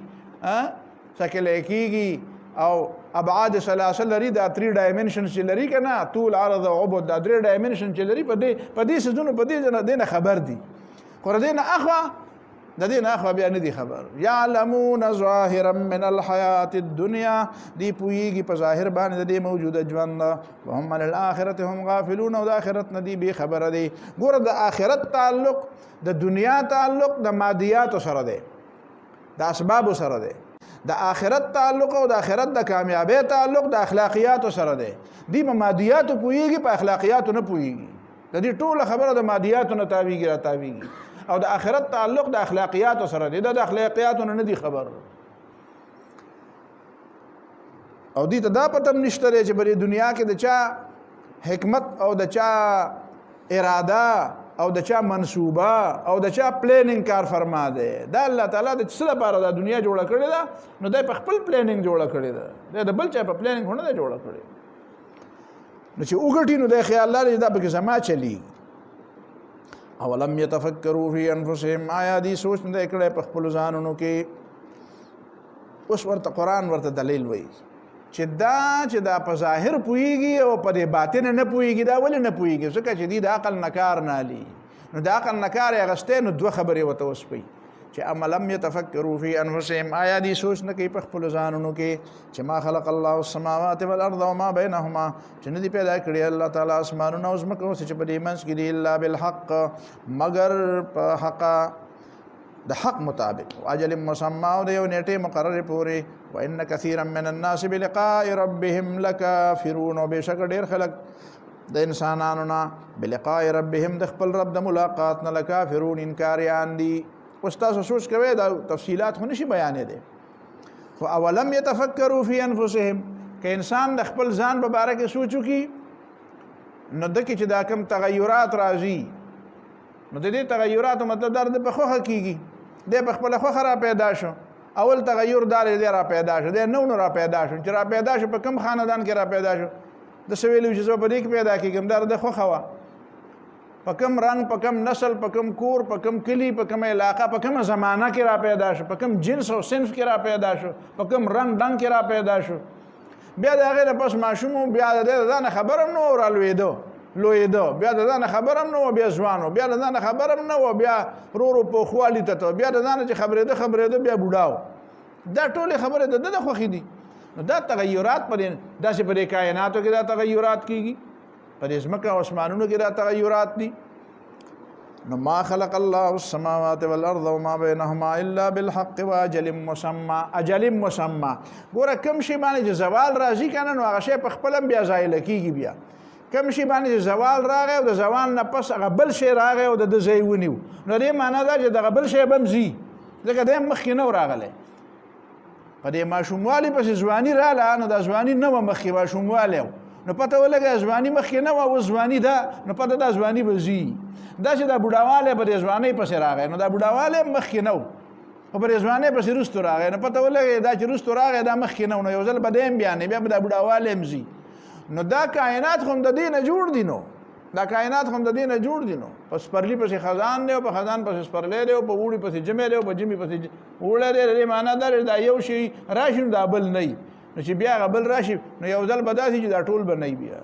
شکل کیږي او ابعاد ثلاثه لري دا 3 ډایمنشن چې لري کنه طول عرض او عبد دا 3 ډایمنشن چې لري په دې سيزونه په دې نه خبر دي خو دې نه اخوا د دې نه خو بیا نه دي خبر يعلمون ظاهرا من الحياه الدنيا دی پویږي په ظاهر باندې د موجوده ژوند وهم عن الاخره هم غافلون او د اخرت نه دي به خبره دي ګوره د اخرت تعلق د دنیا تعلق د مادیات سره دی د اسباب سره دی د اخرت تعلق او د اخرت د کامیابی تعلق د اخلاقیات سره دی دی په مادیات پویږي په اخلاقیات نه پویږي د دې ټول خبره د مادیات نه تابعیږي او د آخرت تعلق د اخلاقیات سره دی د اخلاقیات نه دی خبر او دې ته دا پته نشته چې په دنیا کې د چا حکمت او د چا اراده او د چا منصوبه او د چا پلانینګ کار فرما دی دا الله تعالی د څه لپاره د دنیا جوړه کړې ده نو د خپل پلانینګ جوړه کړې ده د بل چا په پلانینګ نه جوړه کړې نو چې وګټي نو د خیال لري دا به زما چلی اولم يتفکروا فی انفسهم آیا دی سوچ نه کړي په خپل ځانونو کې اوس ورته قران ورته دلیل وایي چې دا په ظاهر پويږي او په باطن نه پويږي دا ولې نه پويږي ځکه چې دی د عقل نکار نه لي نو د عقل نکار غشته نو دوه خبرې وته وسپي چې املم يتفکروا فی انفسهم آیا دی سوچ نه کوي په خپل ځانونو کې چې ما خلق الله السماوات والارض وما بينهما چې نه دی پیدا کړی الله تعالی اسمانونه او زمکه او چې په دې منځ کې دی الا بالحق مگر په حق د حق مطابق اجل مسمى او د یو نیټه مقرره پورې وان كثيرا من الناس بلقاء ربهم لكافرون وبشک ډیر خلک د انسانانو نه بلقاء ربهم د خپل رب د ملاقات نه لکافرون انکاریان دي استاد سوچ کوي دا تفصيلات خو نشي بیانې دي خو اولم يتفکروا فی انفسهم که انسان د خپل ځان په باره کې سوچو کی نو د کې چې دا کوم تغیرات راځي نو د دې تغیرات مطلب درد په خوخه کیږي د په خپل خوخه را پیدا شو اول تغیر دار دې را پیدا شو د نو را پیدا شو چې را پیدا شو په کوم خاندان کې را پیدا شو د سویلو چې په دې کې پیدا کیږم درد خوخه وا په کوم رنگ په کوم نسل په کوم کور په کوم کلی په کوم علاقه په کوم زمانہ کې را پیدا شو په کوم جنس او صنف کې را پیدا شو په کوم رنگ ډنګ کې را پیدا شو بیا د هغه پس ماشوم بیا د نه خبرم نو ورالویدو بیا د نه خبرم نو بیا ځوانو بیا د نه خبرم نو بیا پرورو په خوالی ته بیا د نه چې خبرېده بیا بوډاو دا ټول خبره د خوخي دي نو دا تغیرات پر داسې پر کائناتو کې دا تغیرات کیږي پر ځمکه او اسمانونو کې دا تغیرات دي نو ما خلق الله السماوات والارض وما بينهما الا بالحق واجل مسمى. اجل مسمى ګوره کوم شی باندې زوال راځي کنه نو هغه شی په خپل بیا زایل کیږي. بیا کوم شی باندې زوال راغی او د زوال نه پس هغه بل شی راغی او د ځای ونیو نو دې معنی دا چې دغه بل شی به مزي ځکه د مخکې نه راغلی په دې ماشوموالي پسې ځواني رااله نو د ځواني نه مخکې ماشوموالی نو پته ولګه ځواني مخکې نه وه اوس ځواني ده نو پته دا ځواني به ځي. دا چې دا بوډاوالی په دې ځوانۍ پسې راغی نو دا بوډاوالی مخکې نه و خو په دې ځوانۍ پسې وروستو راغی نو پته ولګی دا چې وروستو راغی دا مخکې نه و نو یو ځل به دی هم بیانې بیا به دا بوډاوالی هم ځي. نو دا کائنات خو هم د دې نه جوړ دي نو دا کائنات خو هم د دې نه جوړ دي نو په سپرلي پسې خزان دی او په خزان پسې سپرلی دی او په اوړي پسې ژمی دی او په ژمي پسې اوړی دی. د دې معنا دا دا یو شی راشي نو دا بل نه نو چې بیا هغه بل راشي نو یو ځل به داسې چې دا ټول به نه بیا.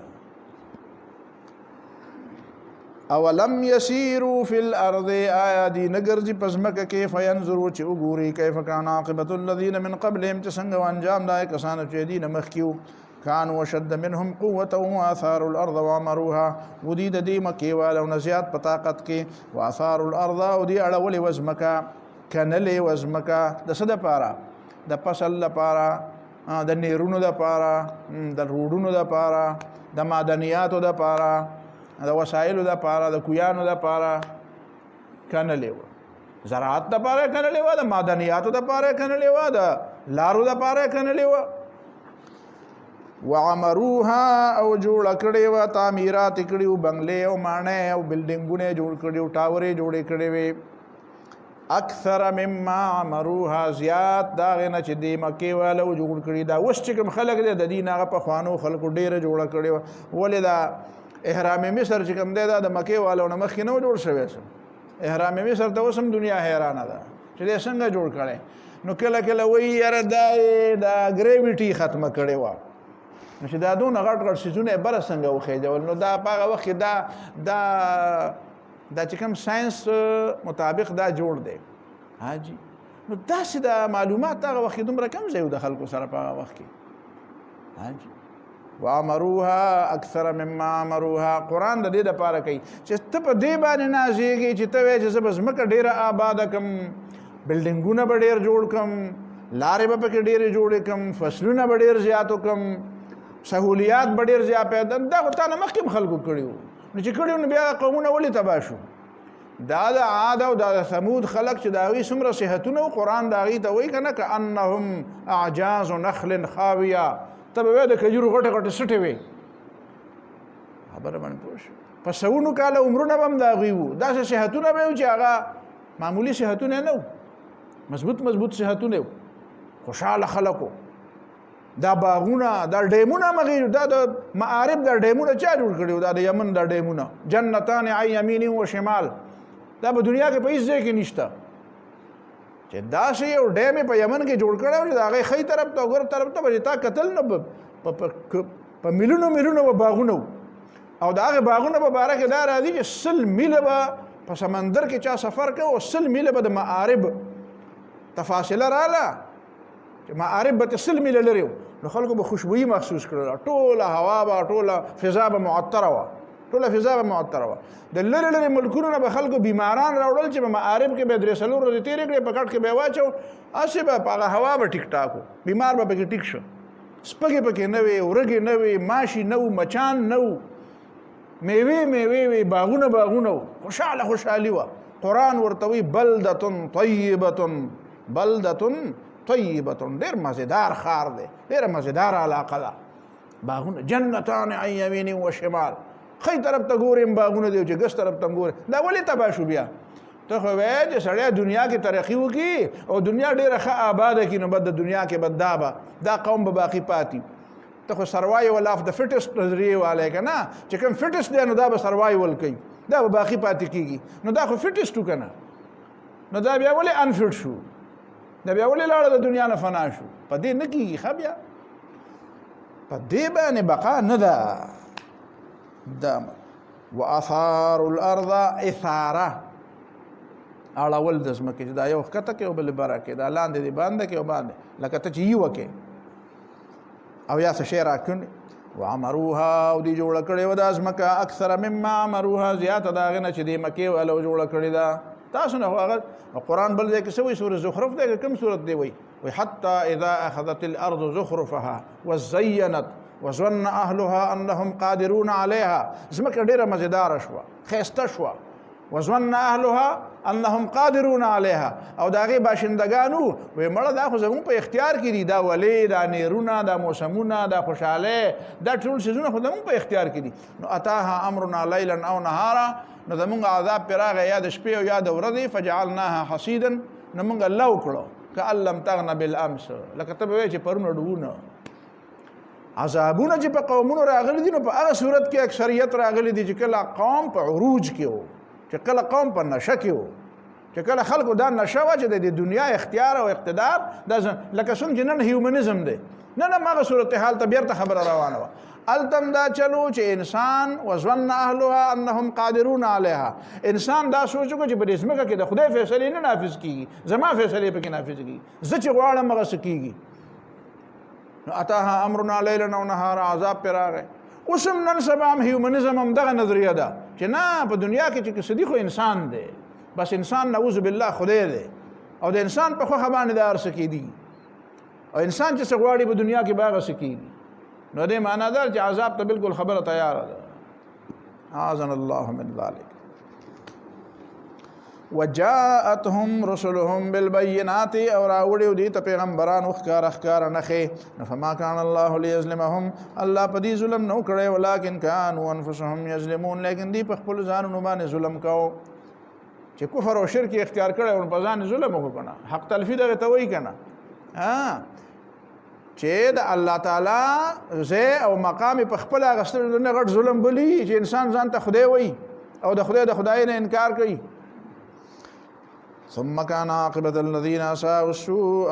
اولم یسیروا فی الارض آیا دی نګرځي په ځمکه کې فینظروا چې وګوري کیف کان عاقبة الذین من قبلهم چې څنګه انجام دا کسانو چې دي نه مخکیو كانوا اشد منهم قوة واثاروا الارض وعمروها ودي د دې مکې والو نه زیات په طاقت کې واثاروا الارض ودي اړولې وزمکا کنلې وزمکا د څه دپاره د فصل لپاره د نیرونو دپاره د روډونو دپاره د معدنیاتو دپاره د وسایلو دپاره د کویانو دپاره کنلې وه زراعت دپاره کنلې وه د معدنیاتو دپاره کنلې وه د لارو دپاره کنلې وه وعمروها او جوړ کړي و تعمیرات کړي و بنگلې او ماڼۍ او بلډینګونه جوړ کړي او ټاورې جوړې کړي وي اکثر مما عمروها زیات دا غنه چې د مکې والو جوړ کړي دا اوس چې کوم خلک دي د دین هغه په خوانو خلکو ډیره جوړ کړي ولې دا احرام مصر چې کوم دی دا د مکې والو نه مخکې نه جوړ شوی احرام مصر ته اوس هم دنیا حیرانه ده چې دې څنګه جوړ کړي نو کله کله وایي یاره دا ګریویټي ختمه کړې وه نو چې دا دونه غټ غټ څیزونه یې بره څنګه وخېجول نو دا په هغه وخت کې دا چې کوم ساینس مطابق دا جوړ دی حاجي نو داسې د معلومات هغه وخت کې دومره کم ځای و د خلکو سره په هغه وخت کې حاجي وعمروها اکثر مما عمروها قرآن د دې دپاره کوي چې ته په دې باندې نازېږې چې ته وایې چې زه به ځمکه ډېره آباده کړم بلډینګونه به ډېر جوړ کړم لارې به پکې ډېرې جوړې کړم فصلونه به ډېر زیات وکړم سهولیات به ډېر زیات پیدا دا خو تا نه مخکې هم خلکو کړي وو نو چې کړي وو نو بیا قومونه ولې تباه شو دا د عاد او دا د ثمود خلک چې د هغوی څومره صحتونه و قرآن د هغوی ته وایي که نه کانهم اعجاز نخل خاویه ته به وایې د کجورو غټې غټې سټې وې خبره باندې پوه شو په سوونو کاله عمرونه به هم د هغوی وو داسې صحتونه به یو چې هغه معمولي صحتونه نه وو مضبوط صحتونه وو خوشحاله خلکو دا باغونه دا ډیمونه مغیر دا د معارب دا ډیمونه چا جوړ کړي دا د یمن دا ډیمونه جنتان عن یمین و شمال دا په دنیا کې په هیڅ ځای کې نشته چې داسې یو ډیم په یمن کې جوړ کړی و چې د هغې ښی طرف ته او ګر طرف ته به چې تا کتل نه په میلیونو به باغونه او د هغې باغونه په باره کې دا راځي چې 100 میله به په سمندر کې چا سفر کوي او 100 میله به د معارب تفاصله رااله چې معارب به 100 میله لرې و نو خلکو به خوشبویي محسوس کړله ټوله هوا به ټوله فضا به معطره وه د لرې لرې ملکونو نه به خلکو بیماران راوړل چې په معارب کې به 3-4 ورځې تېرې کړې په کټ کې به یې واچو هسې به په هغه هوا به ټیک ټاک و بیمار به پکې ټیک شو سپږې پکې نه وې ورږې نه وې ماشي نه و مچان نه و میوې وې باغونه و خوشحالي وه قرآن ورته وایي بلدة طیبة ډېر مزیدار ښار دی ډېره مزیدار علاقه ده باغونه جنتان عن یمین و شمال ښی طرف ته ګورې باغونه دی چې ګس طرف ته ګورې دا ولې تباه شو بیا ته خو وایې چې سړی دنیا کې ترقي وکړي او دنیا ډېره ښه آباده کړي نو بد د دنیا کې دا قوم به باقي پاتې ته خو سروایول آف د فټسټ نظریې والی که نه چې کوم فټسټ دی نو دا به سروایول کوي دا به باقي پاتې کېږي نو دا خو فټسټ و که نه نو دا بیا ولې انفټ شو دا بیا ولې لاړه د دنیا نه فنا شو په دې نه کېږي ښه بیا په دې باندې بقا نه ده دا واثاروا الارض اثاره اړول د ځمکې چې دا یو ښکته کې او بل بره کې دا لاندې دی باندې کې او باندې لکه ته چې یې وکې او یا څه شی راکړي وعمروها او دی جوړ کړي و د ځمکه اکثر مما عمروها زیاته د هغې نه چې دې مکې والو جوړه کړې ده. تاسو نه هغه قرآن بل ځای کې څه وایي سورة زخرف دی کوم سورت دی وایي حتى اذا اخذت الارض زخرفها وزينت وظن اهلها انهم قادرون عليها ځمکه ډېره مزیداره شوه ښایسته شوه وظن اهلها انهم قادرون عليها او د هغې باشندګانو وایي مړه دا خو زموږ په اختیار کې دي دا ولې دا نیرونه دا موسمونه دا خوشحالۍ دا ټول څیزونه خو زموږ په اختیار کې دي. نو اتاها امرنا لیلا او نهارا نو زمونږ عذاب پرې راغی یا د شپې او یا د ورځې فجعلناها حصیدا نو مونږ لو کړو کأن لم تغن بالامس لکه ته به وایې چې پرونه ډوبونه عذابونه چې په قومونو راغلي دي نو په هغه صورت کې اکثریت راغلي دي چې کله قوم په عروج کې و چې کله قوم په نشه کې و چې کله خلکو دا نشه وه چې د دنیا اختیار او اقتدار دا لکه څومره چې نن هیومنزم دی نن هغه صورتحال ته بیرته خبره روانه وه التم دا چلو چې انسان وظن اهلها انهم قادرون عليها انسان دا سوچ کو چې په دې ځمکه کې د خدای فیصلې نه نافذ کیږي زما فیصلې پکې نافذ کیږي زه چې غواړم هغه څه کیږي. نو اتاها امرنا لیلا او نهارا عذاب پر راغی. اوس هم نن سبا هم هیومنزم هم دغه نظریه ده چې نه په دنیا کې چې صدیق انسان دی بس انسان نعوذ بالله خدای دی او د انسان په خوښه باندې دا هر څه کیږي او انسان چې څه غواړي په دنیا کې به هغه څه کیږي. نو دې معنا ده چې عذاب ته بالکل خبره تیاره ده. اعاذنا الله من ذلك. وجاءتهم رسلهم بالبينات او راوړي دي ته پیغمبرانو ښکار نخې فما كان الله ليظلمهم الله په دې ظلم نو کړي ولکن كانوا انفسهم يظلمون لیکن دې په خپل ځانونو باندې ظلم کاو چې کفر او شرک اختیار کړي او په ځان ظلم وکړه حق تلفی دغه ته وایي کنه چې د الله تعالی زه او مقام په خپل غستل نه غټ ظلم بلی چې انسان ځان ته خدای وایي او د خدای نه انکار کوي. ثم كان عاقبة الذين اساءوا السوء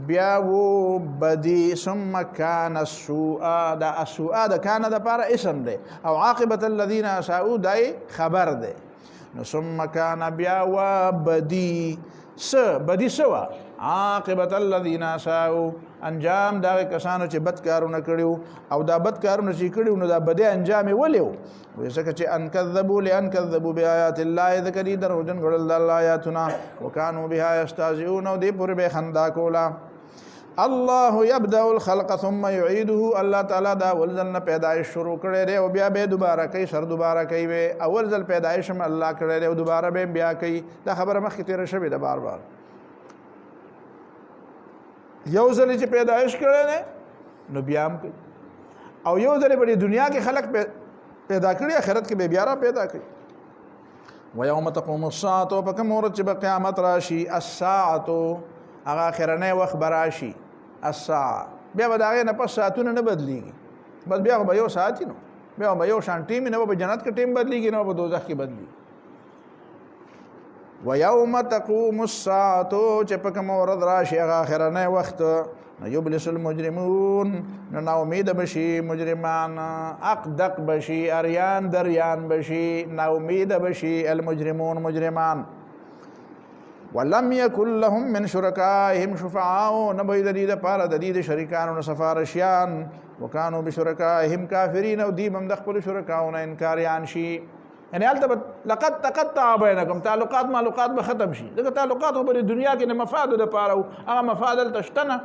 بياو بدي ثم كان السوء دا السوء دا كان دا پارا اسم دے او عاقبة الذين اساءوا دای خبر دے نو ثم كان بياو بدي سوا عاقبة الذين اساءوا انجام دا کسانو چې بد کارونه کړیو او دا بد کارونه چې کړیو نو دا بد انجام ولیو ویسکه چې ان کذبوا لان كذبوا بآيات الله ذکری دروژن غړل د الله آیاتنا وکانو بها یستهزئون او دې پورې به خندا کولا. الله يبدأ الخلق ثم يعيده الله تعالی دا اول ځل پیدایش شروع کړي دی او بیا به دوباره کوي سر دوباره کوي اول ځل پیدایش هم الله کړي دی او دوباره به بیا کوي دا خبره مخکې تیر شوې ده بار بار یو ځل چې پیدایش کړي نه نو بیا هم کوي او یو ځل په دنیا کې خلق پیدا کړي آخرت کې به بیا را پیدا کړي. ويوم تقوم الساعة فكم ورځ چې به قیامت راشي الساعة هغه اخرنی وخت به راشي الساعة بیا به د هغې نه پس ساعتونه نه بدلېږي بس بیا به یو ساعت نو بیا به یو شان ټیم نه به جنت کې ټیم بدلېږي نه به دوزخ کې بدلېږي. ويوم تقوم الساعة چې په کومه ورځ راشي هغه اخرنی وخت یبلس المجرمون نو نا امید بشي مجرمان اقدق بشي اریان دریان بشي نا امید بشي المجرمون مجرمان. ولم يكن لهم من شركائهم شفعاء نبي د پاره د دې شریکانو سفارشیان وکانو بشرکائهم کافرین او دی بم د خپل شرکاونه انکاریان شي یعنی البته لقد تقطع بينكم تعلقات به ختم شي دغه تعلقات په دنیا کې نه مفاد د پاره هغه مفاد تشتنه.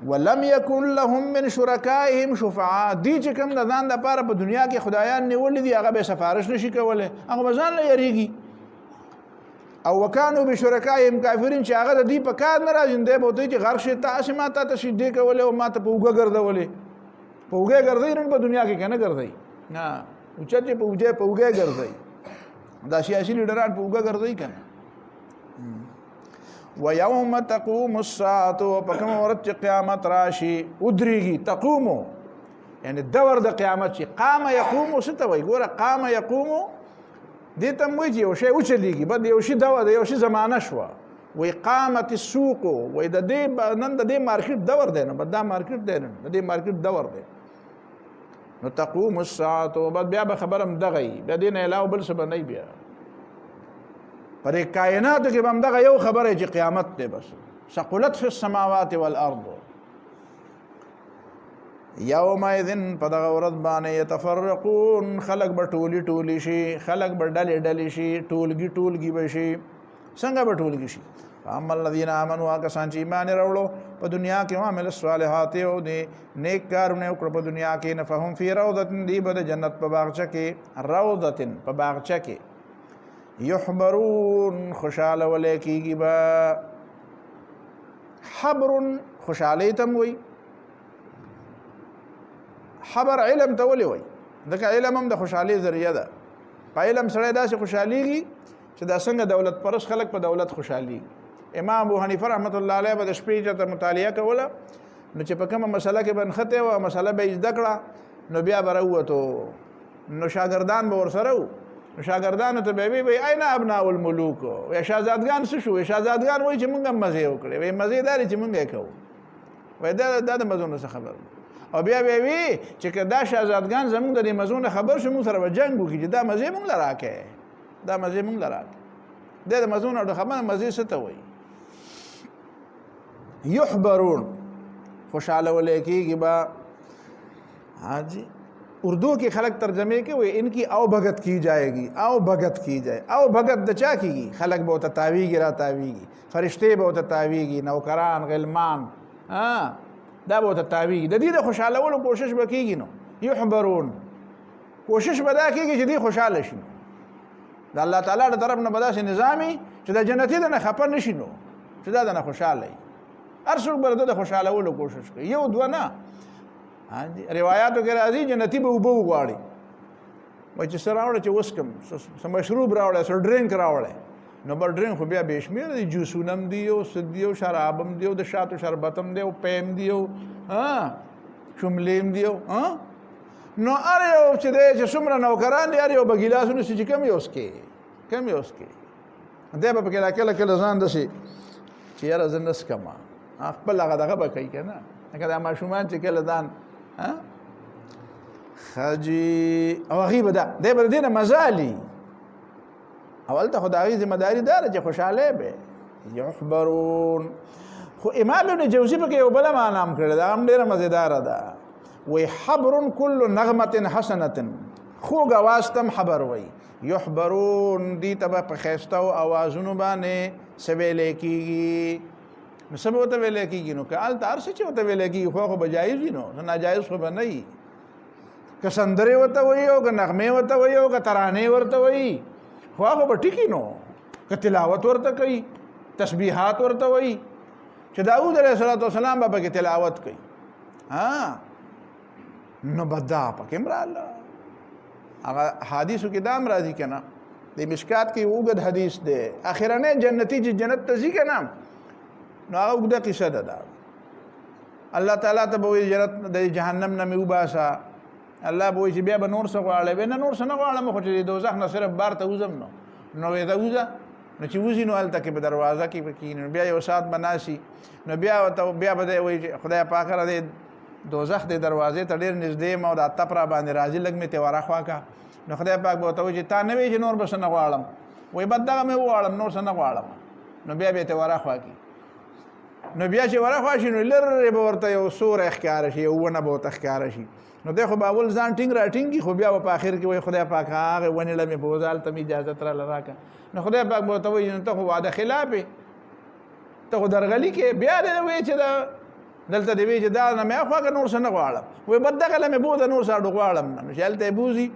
ولم يكن لهم من شركائهم شفعاء دي چې کوم د ځان د پاره په دنیا کې خدایان نیولې دي هغه به سفارش نشي کوله هغه ځان نه یریږي او وکانو بشرکائهم کافرین چې هغه د دې په کار نه راځي دی به چې غرق شي تاسو ما ته تشدید کوله او ما ته په وګه ګرځولې په وګه ګرځي نن په دنیا کې کنه ګرځي نه او چې په وګه ګرځي دا سیاسي لیډران په وګه ګرځي کنه. ويوم تقوم الساعة فكم ورځ قیامت راشي ودريږي تقوم یعنی دور د قیامت چې قام يقوم ست وي ګوره قام يقوم دې ته موږ یو شی اوچلیږي بد یو شی دوا د یو شی زمانہ شو وی قامت السوق وی د دې نن د دې مارکیټ دور دی نه بد دا مارکیټ دی نه د دې مارکیټ دور دی نو تقوم الساعة بد بیا به خبرم دغی بیا دې نه علاوه بل څه به نه بیا پر کائنات کې هم دغه یو خبره چې قیامت دی بس ثقلت فی السماوات والارض یومئذ په دغه ورځ باندې یتفرقون خلق به ټولي شي، خلق به ډلې شي، ټولګي به شي. څنګه به ټولګي شي؟ اما الذين امنوا کسان چې ایمان راوړو په دنیا کې عمل الصالحات او دي نیک کارونه وکړو په دنیا کې، نه فهم فی روضه دی به جنت په باغچه کې، روضه په باغچه کې، یحبرون خوشاله ولیکيږي به. حبر خوشاله تم وي، حبر علم ته ولي وي، ځکه علم هم د خوشحالۍ ذریعہ ده. په علم سره داسې خوشحالېږي چې دا څنګه دولت پرست خلک په دولت خوشحالېږي. امام ابو حنیفه رحمت الله علیه به د شپې چېرته مطالعه کوله، نو چې په کومه مسله کې به نښتې وه، مسله به یې زده کړه، نو بیا به راووتو، نو شاګردان به ورسره وو، نو شاګردانو ته به یې وایي این ابناء الملوک، وایي شهزادګان څه شو؟ شهزادګان وایي چې موږ هم مزې وکړې، وایي مزې دا دی چې موږ یې کوو، وایي دا د مزو نه څه خبر. او بیا به وي چې که دا شهزادګان زموږ د دې مزو نه خبر شو، موږ سره به جنګ وکړي چې دا مزې موږ له راکړې، دا مزې موږ له راکړې. د مزو نه د خبره مزې څه ته وایي؟ یحبرون خوشحاله ولیکيږي به. حاجی اردو کې خلق ترجمه کې وي ان کی او بھگت کی جائے گی، او بھگت کی جائے. او بھگت د چا کیږي؟ خلق به ته تاویږي، را تاویږي، فرشته به ته تاویږي، نوکران غلمان دا به ته تاویږي. د دې د خوشحالولو کوشش به کیږي. نو یحبرون کوشش به دا کیږي چې دې خوشاله شي. د الله تعالی د طرف نه به داسې نظامي چې د جنتي د نه خفه نشي، نو چې دا د نه خوشاله وي. هر څوک به د خوشحالولو کوشش کوي، یو دوه نه. روایاتو کې راځي جنتي به اوبه وغواړي، وایي چې څه راوړه چې وسکم، څه مشروب راوړی، څه ډرینک راوړی. نو بل ډرینک خو بیا بې شمېره دي، جوسونه هم دي، او څه دي، او شراب هم دي، او د شاتو شربت هم دی، او پیم دی، او شملې هم دي. نو هر یو چې دی چې څومره نوکران دي، هر یو به ګیلاس ونیسي چې کم یې وڅکې. دی به پکې کله ځان داسې چې یاره زه نه څکمه، خپل هغه دغه به کوي که نه، لکه دا ماشومان چې کله ځان خجي او هغې به دی به د دې نه مزه الي. اول ته خو د هغې ذمهداري دا ده چې خوشحالی به. یحبرون. خو امام ابن جوزي پکې یو بله معنا هم کړې ده، هم ډېره مزېداره ده. وی حبر کل نغمة حسنة، خوږ اواز ته هم حبر وی. یحبرون دې ته به په ښایسته اوازونو باندې څه ویلی کېږي. نو څه به ورته ویلی کېږي؟ نو که هلته هر څه چې ورته ویلی کېږي خو به جایز وي، نو ناجایز خو به نه وي. که سندرې ورته وایي، او که نغمې ورته وایي، او که ترانې ورته وایي، خو هغه به ټیکي. نو که تلاوت ورته کوي، تسبیحات ورته وایي، چې داود علیه السلام به پکې تلاوت کوي، نو به دا پکې هم راغله. هغه حدیثو کې دا هم راځي که نه، د مشکات کې اوږد حدیث دی، اخرنی جنتي چې جنت ته ځي که نه، نو هغه اوږده قصه ده. دا الله تعالی ته به وایي جنت د جهنم نه مې وباسه. الله به وایي چې بیا به نور څه غواړې؟ نه نور څه نه غواړم، خو چې د دوزخ نه صرف بار ته وځم. نو وایي ته وځه. نو چې وځي نو هلته کې به دروازه کې به کښېني، نو بیا یو ساعت به ناسي، نو بیا به دی وایي چې خدای پاک را دی دوزخ د دروازې ته ډېر نږدې یم او دا تپ را باندې راځي، لږ مې تیواره خوا که. نو خدای پاک به ورته وایي چې تا نه وایي چې نور به څه نه غواړم؟ وایي بد دغه مې وغواړم، نور څه نه غواړم. نو بیا به یې تیواره خوا کړي. نو بیا چې ورخوا شي، نو لرې به ورته یو سوری ښکاره شي، یو ونه به ورته ښکاره شي. نو دی خو به اول ځان ټینګ را ټینګي، خو بیا به په آخر کې وایي خدای پاک هغې ونې له مې بوځه، هلته مې اجازت راله راکړه. نو خدای پاک به ورته وایي نو ته خو وعده خلاف یې، ته خو درغلي کې. بیا دې وایي چې دلته دې وایي چې دا نه مې اخوا که نور څه نه غواړم. وایي بد دغه له مې بوځه، نور څه غواړم نه. نو چې هلته یې بوځي،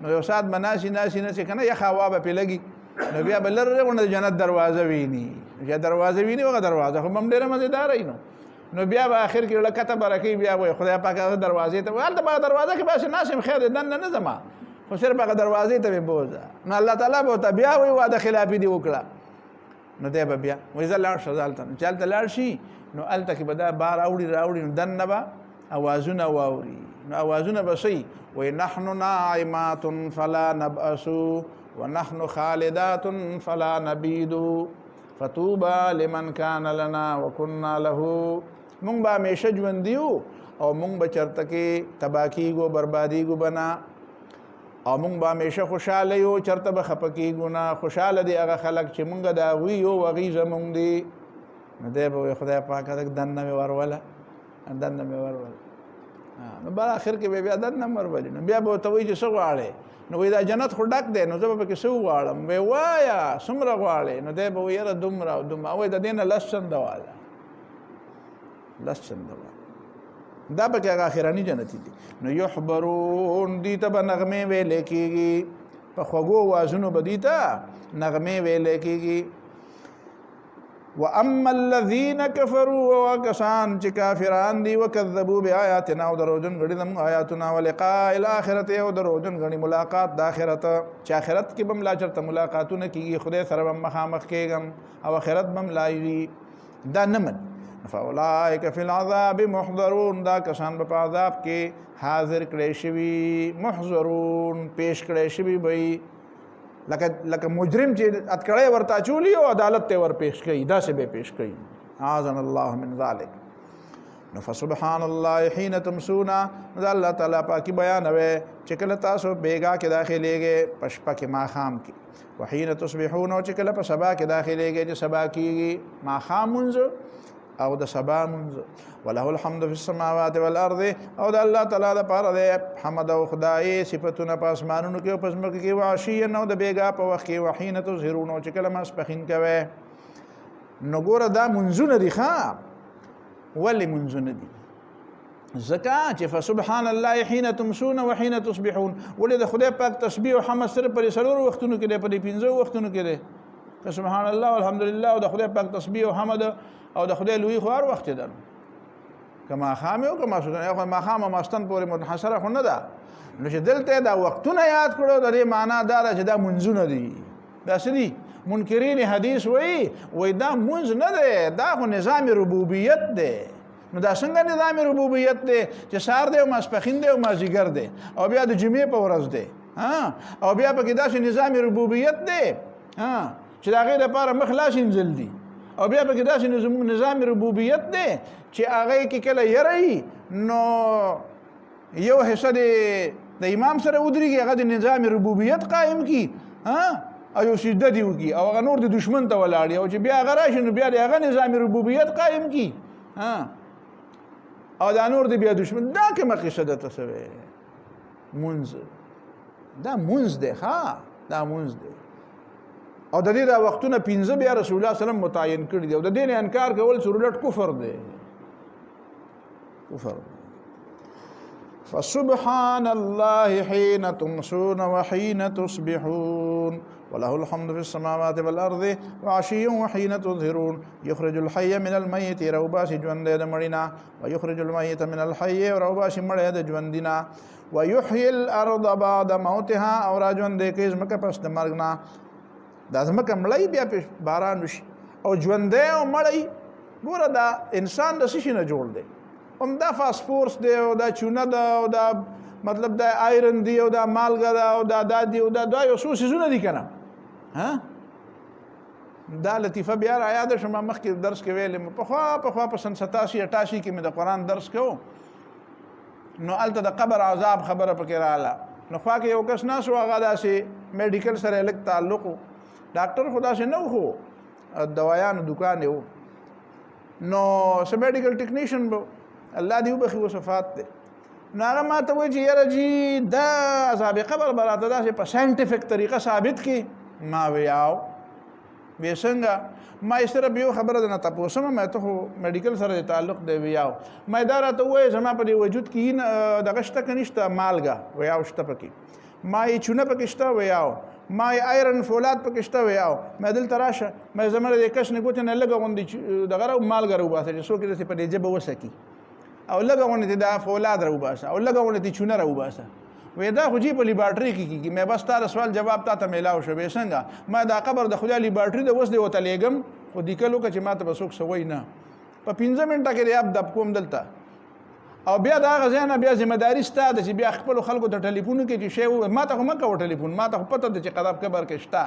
نو یو ساعت به ناسي که نه، یخه هوا به پرې لګي. نو بیا به لرې غونډه د جنت دروازه ویني، چې دروازه ویني هغه دروازه خو هم ډېره مزېداره وي. نو بیا به آخر کې لکته به راکوي، بیا وایي خدای پاک هغه دروازې ته هلته به دروازه کې به هسې ناست یم، خیر دی دننه نه ځمه، خو صرف هغه دروازې ته مې بوځه. نو الله تعالی به ورته بیا وایي وعده خلافي دې وکړه. نو دی به بیا وایي زه لاړ شه هلته. نو چې هلته لاړ شي، نو هلته کې به دا بار راوړي، نو دننه به اوازونه واوري. نو اوازونه به څه وي؟ وایي نحن نائمات فلا نبأسو ونحن خالدات فلا نبید فطوبى لمن كان لنا وكنا له. مونږ به همیشه ژوندي یو او مونږ به چېرته کې تباه کېږو، بربادېږو به نه، او مونږ به همیشه خوشحاله یو، چېرته به خفه کېږو نه. خوشحاله دي هغه خلک چې مونږ د هغوی یو، هغوی زمونږ دي. نو دی به وایي خدای پاک دننه مې وروله، دننه مې وروله. نو بل اخر کې بیا دا نمبر ولې نو بیا به ته وایي چې څه غواړې نو وایي دا جنت خو ډک دی نو زه به پکې څه وغواړم وایي وایه څومره غواړې نو دی به وایي یاره دومره او دومره وایي د دې نه لس چنده واله دا پکې هغه اخراني جنتي دي نو یحبرون دي ته به نغمې ویلې کېږي په خوږو وازونو به دي ته نغمې ویلې کېږي واما الذين كفروا وكسان چې کافران دي وکذبوا بآياتنا او دروژن غړي زموږ آیاتنا ولقاء الاخرته او دروژن غړي ملاقات د آخرت چې آخرت کې بم لا چرته ملاقاتونه کیږي خدای سره بم مخامخ کېږم او آخرت بم لایوي دا نمن فاولئک فی العذاب محضرون دا کسان په عذاب کې حاضر کړي شوي محضرون پیش کړي شوي وي لکه مجرم چې اتکړی ورته چولی او عدالت ته ور پیش کړي دا سه به پیش کړي اعاذنا الله من ذلک نو فسبحان الله حين تمسون دا الله تعالی پاکي بیان وي چې کله تاسو بیگا کې داخليږئ پشپا کې ماخام کې وحين تصبحون او چې کله په سبا کې داخليږئ چې سبا کېږي ماخام منځ او د سبا منځ وله الحمد فی السماوات والارض او د الله تعالی د پاره د حمد او خدای صفاتونه په اسمانونو کې او په ځمکه کې واشي نو د بیگا په وخت کې وحین تظهرون او چې کله مسپخین کوي نو ګوره دا منځونه دي ښا ولی منځونه دي زکا چې فسبحان الله حين تمسون وحين تصبحون ولې د خدای پاک تسبیح او حمد سره پر سلور وختونو کې په 15 وختونو کې ده سبحان الله والحمدلله او د خدای پاک تسبیح او حمد او د خدای لوی خو هر وخت ده کما خامه او کما سونه خو ما خامه ماستن پورې منحصره خو نه ده نو چې دلته دا وختونه یاد کړو د دې معنا دا چې دا منځونه دي دا سړي منکرین حدیث وای دا منځ نه ده دا خو نظام ربوبیت ده نو دا څنګه نظام ربوبیت ده چې سار دی او ماسپخین دی او مازیګر دی او بیا د جمعې په ورځ دی او بیا پکې داسې نظام ربوبیت ده چې دا غیر لپاره مخلاص انزل دي او بیا پکې داسې نظام ربوبیت دی چې هغه کې کله یری نو یو حصہ د امام سره ودرېږي هغه د نظام ربوبیت قائم کی او یو سجده دی وکي او هغه نور د دشمن ته ولاړ او چې بیا هغه راشي نو بیا هغه نظام ربوبیت قائم کی او دا نور دی بیا دشمن دا کومه قصه ده تسوي منځ دا منځ دی دا منځ دی او د دې دا وختونه 15 بیا رسول الله صلی الله علیه وسلم متعین کړی دی او د دې نه انکار کول سرولټ کفر دی کفر فسبحان الله حين تمسون وحين تصبحون وله الحمد في السماوات والارض وعشيا وحين تظهرون يخرج الحي من الميت روباس ژوند د مړینا ويخرج الميت من الحي روباس مړ د ژوندینا ويحيي الارض بعد موتها او راجوند کې زمکه پس د مرګنا دا زمکه مړی بیا په باران وشي او ژوندې او مړی ګوره دا انسان د شي نه جوړ دی هم دا فاسفورس دی او دا چونه ده او دا مطلب دا آیرن دی او دا مالګه ده او دا دی او دا یو څو سيزونه دي کنه دا لطیفه بیا را یاد شمه مخکې درس کې ویلې په خوا په سن 87 88 کې مې د قران درس کوو نو الته د قبر عذاب خبره پکې رااله نو خوا کې یو کس ناس هغه داسې میډیکل سره الګ تعلق ډاکټر خدا سے نه خو دوايانو دکان یو نو سم میډیکل ټیکنیشن بو الله دې وبخي وصفات ده ناغه ما ته وی چې یاره جی دا عذاب قبر براته دا په ساينټیفیک طریقه ثابت کی ما ویاو وسنګه ما سره به خبره نه تاسو ما ته میډیکل سره تعلق دی ویاو ما اداره ته وای زما په وجود کې دغه شته کنيشته مالګه ویاو شته پکې ما یې چونه پکې شته ویاو ما آیرن فولاد پکې شته ویاو ما دل تراشه ما زمره د کښ نه ګوت نه لګه غوندي دغه مالګه وباسه چې څوک دې په دې جبه وسکی او لګه غوندي دا فولاد وباسه او لګه غوندي چونه وباسه وې دا خو جی په لیبارټری کې کیږي مې بس تاسو سوال جواب تاسو میلاو شو به څنګه ما دا قبر د خدای لیبارټری د وس دی وته لګم خو د کلو کې ما ته بسوک سوي نه په 15 منټه کې یاب د کوم دلته او بیا دا غزانه بیا ذمہ داری ستاده چې بیا خپل خلکو ته ټلیفون کې چې شی ما ته هم کوم ټلیفون ما ته پته د چې قذاب قبر کې شتا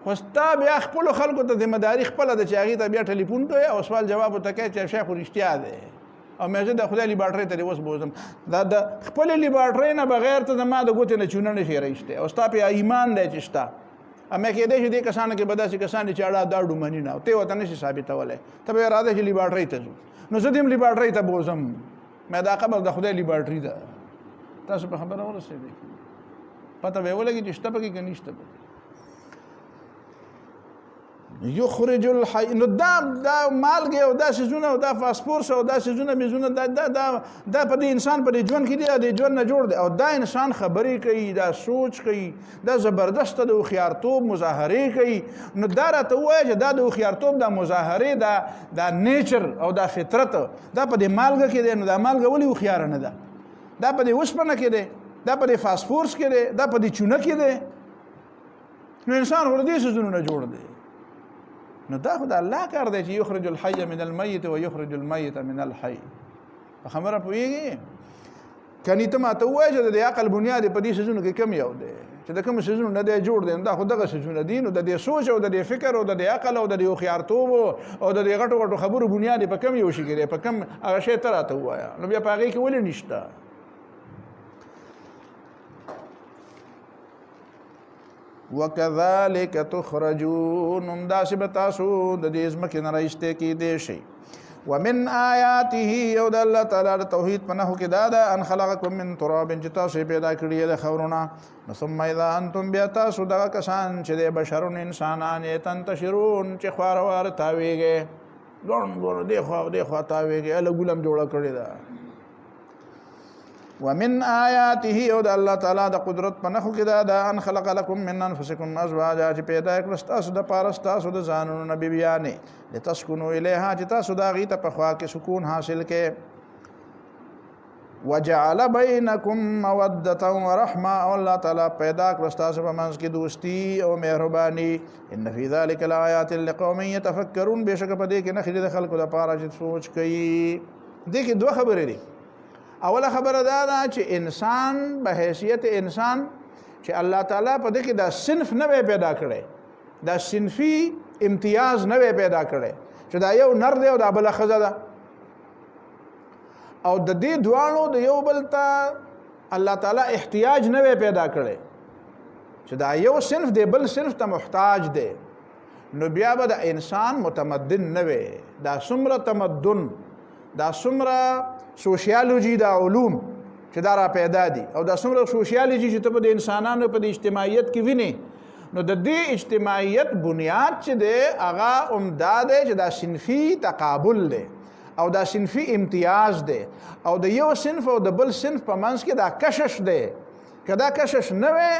خو ستا بیا خپل خلکو ته ذمہ داری خپل د چې هغه ته بیا ټلیفون کوي او سوال جواب ته کوي چې شیخ رښتیا ده او مې د خدای لیبارټری ته اوس بوزم دا د خپل لیبارټری نه بغیر ته ما د ګوتې نه چونه نشي راځته او ستا په ایمان دی چې شتا امه کې دې چې دې کسانو کې بداسي کسان چې اړه دا ډومنی نه او ته وته نشي ثابتوله ته به اراده چې لیبارټری ته نو زه دې لیبارټری ته بوزم مې دا قبر د خدای لیبارټري ده تاسو په خبره ورسېږئ پته به ولګي چې شته پکې که نشته پکې یخرج الحی نو دا مالګې او دا سیزونه او دا فاسفورس او دا سیزونه میزونه دا په دې انسان په دې ژوند کې دی د ژوند نه جوړ دی او دا انسان خبرې کوي دا سوچ کوي دا زبردست د هوښیارتوب مظاهرې کوي نو دا راته ووایه چې دا د هوښیارتوب دا مظاهرې دا نیچر او دا فطرت دا په دې مالګه کې دی نو دا مالګه ولې هوښیاره نه ده دا په دې اوسپنه کې دی دا په دې فاسفورس کې دی دا په دې چونه کې دی نو انسان خو د دې سیزونو نه جوړ دی نو دا خو د الله کار دی چې یخرج الحی من المیت و یخرج المیت من الحی په خبره پوهېږي کني ته ماته ووایه چې د دې عقل بنیاد په دې سیزونو کې کم یو دی چې د کوم سیزونو نه دی جوړ دی دا خو دغه سیزونه دي نو د دې سوچ او د دې فکر او د دې عقل او د دې هوښیارتوب او د دې غټو غټو خبرو بنیاد په کم یو شي کې دی په کم هغه شی ته راته ووایه نو بیا په هغې کې ولې نشته وکذالک تخرجون همداسې به تاسو د دې ځمکې نه رایستی کیدی شئ ومن آیاته یو د الله تعالی د توحید په نښو کې دا ده ان خلقکم من تراب چې تاسو یې پیدا کړي د خاورونه نو ثم اذا انتم بیا تاسو دغه کسان چې د بشرون انسانان یې تنتشرون چې خواره واره تاویږئ ګوڼ ګوڼ دې خوا دې خوا تاویږئ هله ګولم جوړه کړې ده ومن آیاته او د الله تعالی د قدرت په نښو کې دا ده ان خلق لکم من انفسکم ازواجا چې پیدا یې کړه ستاسو دپاره ستاسو د ځانونو نه بیبیانې لتسکنو الیها چې تاسو د هغې ته په خوا کې سکون حاصل کې وجعل بینکم موده ورحمه او الله تعالی پیدا کړه ستاسو په منځ کې دوستي او مهرباني ان فی ذلک لآیات لقوم یتفکرون بېشکه په دې کې نښې د خلکو دپاره چې سوچ کوي دې کې دوه خبرې دي اوله خبره دا ده چې انسان به حیثیت انسان چې الله تعالی په دې کې دا صنف نه وی پیدا کړی دا صنفي امتیاز نه وی پیدا کړی چې دا یو نر دی او دا بله ښځه ده او د دې دواړو د یو بل ته الله تعالی احتیاج نه وی پیدا کړی چې دا یو صنف دی بل صنف ته محتاج دی نو بیا به د انسان متمدن نه وی دا څومره تمدن دا څومره سوشیالوجي دا علوم چې دا را پیدا دي او دا څومره سوشیالوجي چې ته په د انسانانو په د اجتماعیت کې وینې نو د دې اجتماعیت بنیاد چې دی هغه عمدا دی چې دا صنفي تقابل دی او دا صنفي امتیاز دی او د یو صنف او د بل صنف په منځ کې دا کشش دی که دا کشش نه وی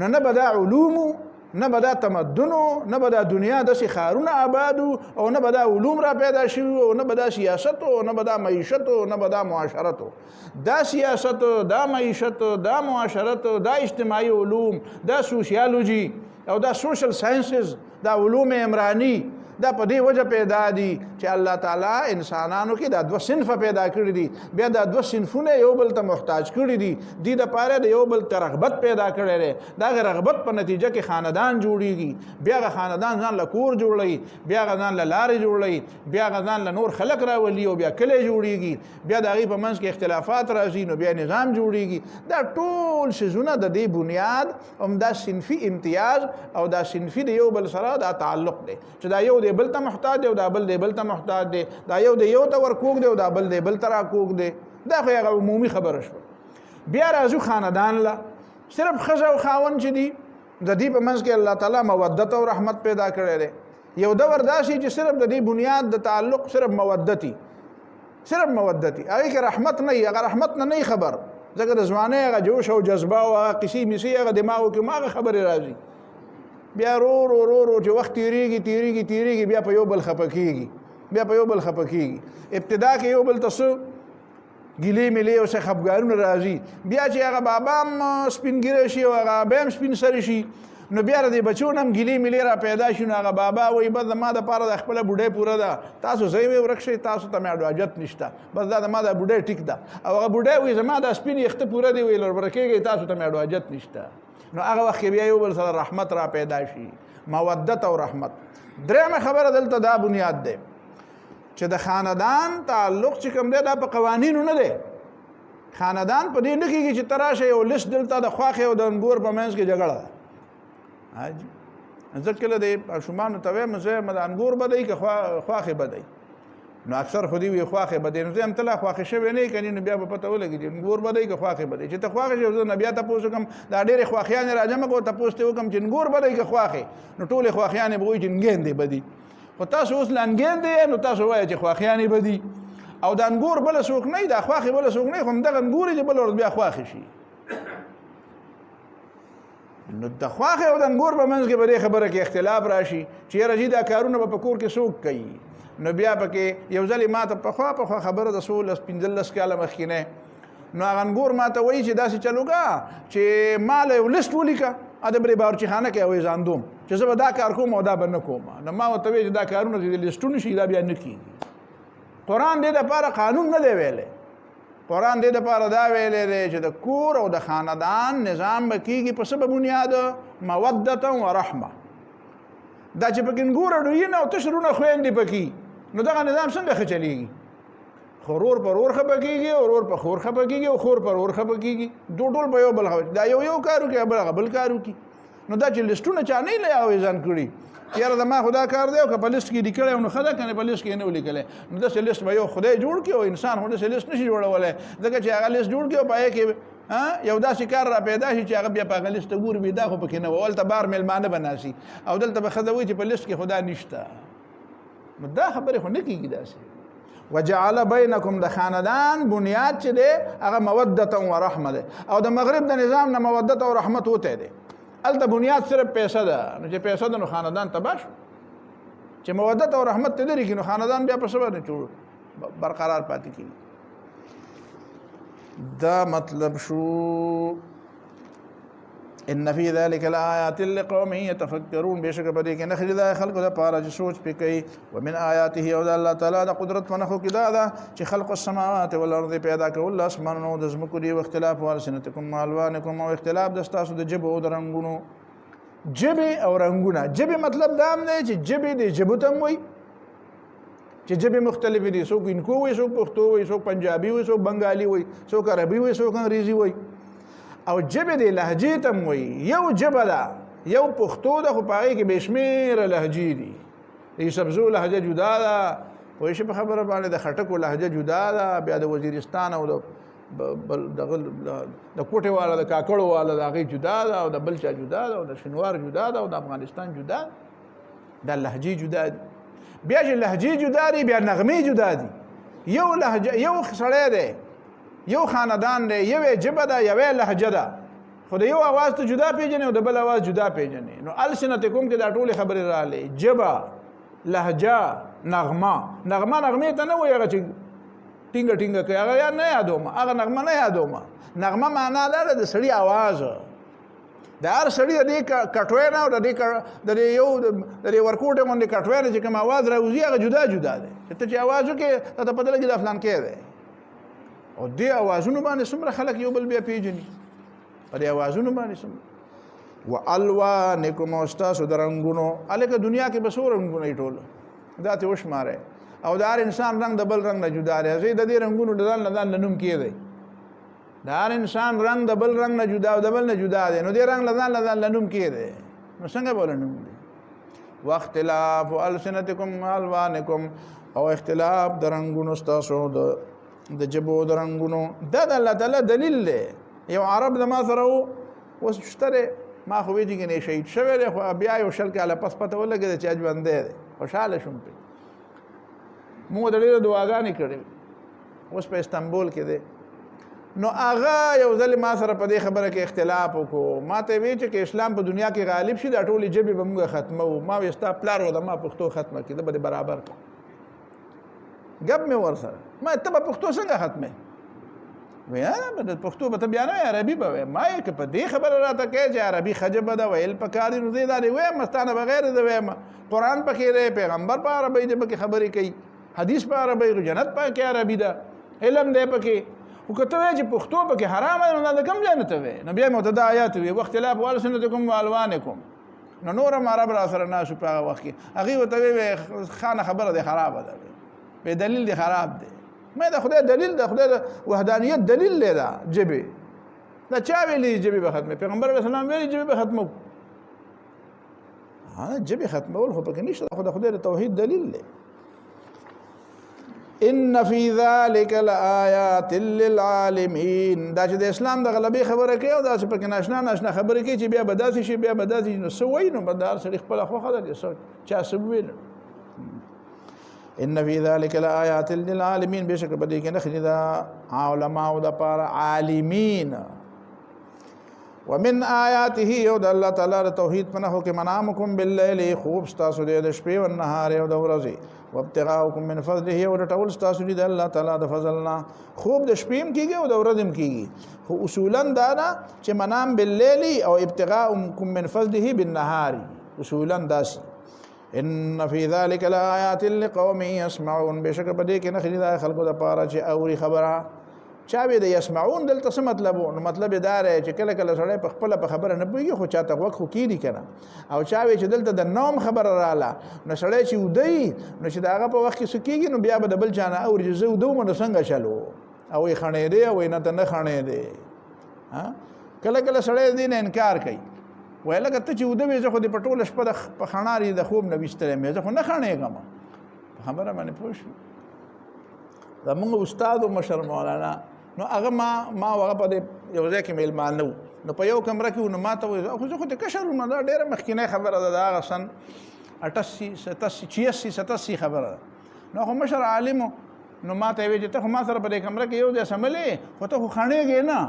نو نه به دا علومو نه به دا تمدنو نه به دا دنیا داسې ښارونه آبادو او نه به دا علوم را پیدا شوي او نه به دا سیاست او نه به دا معیشت او نه به دا معاشرت دا سیاست دا معیشت دا معاشرت دا اجتماعي علوم دا سوشیالوجي او دا سوشل ساینسز دا علوم عمرانی دا په دې وجه پیدا دي چې الله تعالی انسانانو کې دا دوه صنفه پیدا کړي دي بیا دا دوه صنفونه یو بل ته محتاج کړي دي دې دپاره د یو بل ته رغبت پیدا کړی دی د هغې رغبت په نتیجه کې خاندان جوړیږي بیا هغه خاندان ځان له کور جوړوي بیا هغه ځان له لارې جوړوي بیا هغه ځان له نور خلک راولي او بیا کلی جوړیږي بیا د هغې په منځ کې اختلافات راځي نو بیا نظام جوړیږي دا ټول څیزونه د دې بنیاد همدا صنفي امتیاز او دا صنفي د یو بل سره دا تعلق دی چې دا یو دی بل ته محتاج دی او دا بل دی بل ته محتاج دی دا یو دی یو ته ورکوږ دی او دا بل دی بل ته راکوږ دی دا خو هغه عمومي خبره شوه بیا راځو خاندان له صرف ښځه او خاوند چې دي د دې په منځ کې الله تعالی مودت او رحمت پیدا کړی دی یو دور داسې چې صرف د دې بنیاد د تعلق صرف مودتي هغې کې رحمت نه وي هغه رحمت نه خبر ځکه د ځوانۍ هغه جوش او جذبه او هغه قصې مسې هغه دماغو کې هغه خبرې راځي بیا رو چې وخت تیریږي بیا په یو بل خفه کېږي ابتدا کې یو بل ته څه ګیلې میلې او څه خفګانونه راځي بیا چې هغه بابا هم سپین ګیره شي او هغه بیا هم سپین سري شي نو بیا د بچو نه هم ګیلې میلې را پیدا شي نو هغه بابا وایي بس زما دپاره د خپله بوډۍ پوره ده تاسو ځای مې ورک شئ تاسو ته مې حاجت نشته بس دا زما د بوډۍ ټیک ده او هغه بوډۍ وایي زما دا سپین یخته پوره دی وایي لوربره کېږئ تاسو ته مې حاجت نشته نو هغه وخت کې بیا یو بل سره رحمت را پیدا شي مودت او رحمت درېیمه خبره دلته دا بنیاد دی چې د خاندان تعلق چې کوم دی دا په قوانینو نه دی خاندان په دې نه کېږي چې ته راشئ یو لست دلته د خواښې او د انګور په منځ کې جګړه ده زه کله د ماشومانو ته وایم زه د انګور به دی که خواښې به دی نو اکثر خو دې وي خواخې به دی نو زه هم تله خواخې شوی نه کني نو بیا به پته ولګي چې نګور به دی که خواخې به دی چې ته خواخې شوې زه نه بیا تپوس وکړم دا ډېرې خواخیانې راجمع کړو تپوس ته وکړم چې نګور به دی که خواخې نو ټولې خواخیانې به وایي چې نګیندې به دي خو تاسو اوس لا نګیندې نو تاسو وایئ چې خواخیانې به دي او دا انګور بله څوک نه دا خواښې بله څوک نه خو همدغه انګور چې بله ورځ بیا خواښې شي نو د خواښې او د انګور په منځ کې به دې خبره کې اختلاف راشي چې یاره جي دا کارونه به په کور کې څوک کوي نو بیا پکې یو ځلې ما ته پخوا خبره د 15 کاله مخکې نو هغه انګور ما ته وایي چې داسې چل وکړه چې ما له یو لسټ ولیکه د برې باورچي خانه کې وایي ځان دوم چې زه به دا کار کوم او دا به نه کوم نو ما ورته وایي چې دا کارونه چې د لسټونه شي دا بیا نه کېږي قرآن دې دپاره قانون نه دی ویلی قرآن دې دپاره دا ویلی دی چې د کور او د خاندان نظام به کېږي په څه به بنیاد مودتا و رحمه دا چې پکې نګوره ډوي نه او تش رونه خویندې پکې نو دغه نظام څنګه ښه چلېږي خورور پر ور خپه کېږي او ورور په خور خپه کېږي او خور پر ور خپه کېږي ټول په یو بل دا یو کار وکړي بل هغه بل کار وکړي نو دا چې لسټونه چا نه لیاوې ځان کړي یاره د ما خدا کار دی او که په لیست کې لیکلی نو ښه ده که نه په لیست کې نه ولیکلی نو داسې لیست به یو خدای جوړ کړي او انسان خو داسې لیست نشي جوړولی ځکه چې هغه لیست جوړ کړي او په هغې کې یو داسې کار را پیدا شي چې هغه بیا په هغه لیست ته ګوري دا خو پکې نه و هلته بار میلمانه به ناسي او دلته به ښځه وایي چې په لیست کې خو دا نشته نو دا خبرې خو نه کېږي داسې وجعل بینکم د خاندان بنیاد چې دی هغه مودتا و رحمه دی او د مغرب د نظام نه مودت او رحمت وتی دی هلته بنیاد صرف پیسه ده نو چې پیسه ده نو خاندان تباه شو چې مودت او رحمت ته لري نو خاندان بیا په څه باندې برقرار پاتې کېږي دا مطلب شو ان فی ذلک الآیات لقوم یتفکرون بشک په دې کې نښې د خلکو دپاره چې سوچ پې کوي ومن آیاته او د الله تعالی د قدرت په نښو کې دا ده چې خلق السماوات والارض پیدا کول اسمانونو د ځمکو دي واختلاف السنتکم والوانکم او اختلاف د ستاسو د ژبو او د رنګونو ژبې او رنګونه ژبې مطلب دا هم دی چې ژبې د ژبو ته هم وایي چې ژبې مختلفې دي څوک انکو وایي څوک پښتو وایي څوک پنجابي وایي څوک بنګالي وایي څوک عربي وایي څوک انګریزي وایي او ژبې د لهجې ته هم وایي یو ژبه ده یو پښتو ده خو په هغې کې بې شمېره لهجې دي د یوسفزو لهجه جدا ده پوه شي په خبره باندې د خټکو لهجه جدا ده بیا د وزیرستان او د کوټې والا د کاکړو والا د هغې جدا ده او د بل چا جدا ده او د شنوار جدا ده او د افغانستان جدا دا لهجې جدا دي بیا چې لهجې جدا دي بیا نغمې جدا دي یو لهجه یو سړی دی یو خاندان دی یوې ژبه ده یوې لهجه ده خو د یو اواز ته جدا پیژنې او د بل اواز جدا پیژنې نو السنتکم کې دا ټولې خبرې راغلې ژبه لهجه نغمې ته نه وایي هغه چې ټینګه ټینګه کوي هغه یا نه یادوم هغه نغمه نه یادوم نغمه معنا دا ده د سړي اواز د هر سړي د دې کټوی نه او د دې ورکوټې غوندې کټوی نه چې کوم اواز راوځي هغه جدا جدا دی چې ته چې اواز وکړې ته پته لګي دا فلان کې دی او دې اوازونو باندې څومره خلک یو بل بیا پیژني په دې اوازونو باندې څومره والوانکم او ستاسو د رنګونو هلکه دنیا کې به څو رنګونه یې ټول دا ته وشمارئ او د هر انسان رنګ د بل رنګ نه جدا دی هغې د دې رنګونو د ځان نه ځان له نوم کېدی د هر انسان رنګ د بل رنګ نه جدا او د بل نه جدا دی نو دې رنګ له ځان له نوم کېدی نو څنګه به له نوم دی واختلاف السنتکم والوانکم او اختلاف د رنګونو ستاسو د ژبو د رنګونو دا د الله تعالی دلیل دی یو عرب د ما سره و اوس شته دی ما خو ویدي کې نه شهید شوی دی خو بیا یو شل کاله پس پته ولګېده چې ژوندی دی خوشحاله شوم پرې مونږ د ډېرو دعاګانې کړې اوس په استنبول کې دی نو هغه یو ځل ما سره په دې خبره کې اختلاف وکړو ما ته وی چې اسلام په دنیا کې غالب شي دا ټولې ژبې به موږ ختموو ما وی ستا پلار و د ما پښتو ختمه کړي ده به برابر کړه ګپ مې ورسره ما ته به پښتو څنګه ختمې وی د پښتو به ته بیا نه عربي به وی ما یې که په دې خبره راته کوې چې عربي ښه ژبه ده ویل پکار دي نو زه یې دا ویم ستا نه بغیر زه ویم قرآن پکې دی پیغمبر په عربۍ دی پکې خبرې کوي حدیث په عربۍ جنت پکې عربي ده علم دی پکې خو که ته وایې چې پښتو پکې حرامه ده نو دا د کوم ځای نه ته وایې نو بیا مې ورته دا آیات وایي واختلاف السنتکم والوانکم نو نور هم عرب را سره ناست په هغه وخت کې هغې ورته وایي خانه خبره دی خرابه ده بې دلیل دی خراب دی ما د خدای دلیل د خدای د وحدانیت دلیل دی دا ژبې دا چا ویلي ژبې به ختمې پیغمبر علیه السلام ویلي ژبې به ختمو ژبې ختمول خو پکې نشته خو د خدای د توحید دلیل دی ان فی ذلک لآیات للعالمین. دا چې د اسلام د غلبې خبره کوي او دا چې پکې ناشنا ناشنا خبره کوي چې بیا به داسې شي بیا به داسې نو څه وایي نو به د هر سړي خپله خوښه ده چا څه وویل. ان فی ذلک لآیات للعالمین، بېشکه په دې کې نښې ده علماو دپاره عالمین. ومن آیاته یو د الله تعالی د توحید په نښو کې منامکم باللیل، خوب ستاسو دی د شپې و النهار او د ورځې، وابتغاؤکم من فضله او رټول ستاسو دي د الله تعالی د فضل نه. خوب د شپې هم کېږي او د ورځې هم کېږي، خو اصولا دا ده چې منام باللیل او ابتغاؤکم من فضله بالنهار، اصولا داسې. ان فی ذلک لآیات لقوم یسمعون، بېشکه په دې کې نښې دي د خلکو دپاره چې اوري خبره. چا به د یسمعون دلته څه مطلب و؟ نو مطلب یې دا دی چې کله کله سړی په خپله په خبره نه پوهېږي خو چاته غوږ خو کېږي که نه. او چا وی چې دلته د نوم خبره راله نو سړی چې وده وي نو چې د هغه په وخت کې څه کېږي نو بیا به د بل چا نه اوري چې زه وده وم نو څنګه چلو او یې خڼېدې او یې نه ته نه خڼېدې. کله کله سړی دې نه انکار کوي، وایي لکه ته چې وده وې زه خو دې په ټوله شپه په خڼارې د خوب نه ویستلی یم، زه خو نه خڼېږم. په خبره باندې پوه شو. زمونږ استاد و مشر مولانا نو هغه ما هغه په یو ځای کې میلمانه وو، نو په یو کمره کې و نو ما ته وایي خو زه خو د کشر وم، دا ډېره مخکینۍ خبره ده، د هغه سن 86 خبره ده. نو خو مشر عالم و نو ما ته یې وایي چې ته خو ما سره په دې کمره کې یو ځای سملې خو ته خو خڼېږې نه.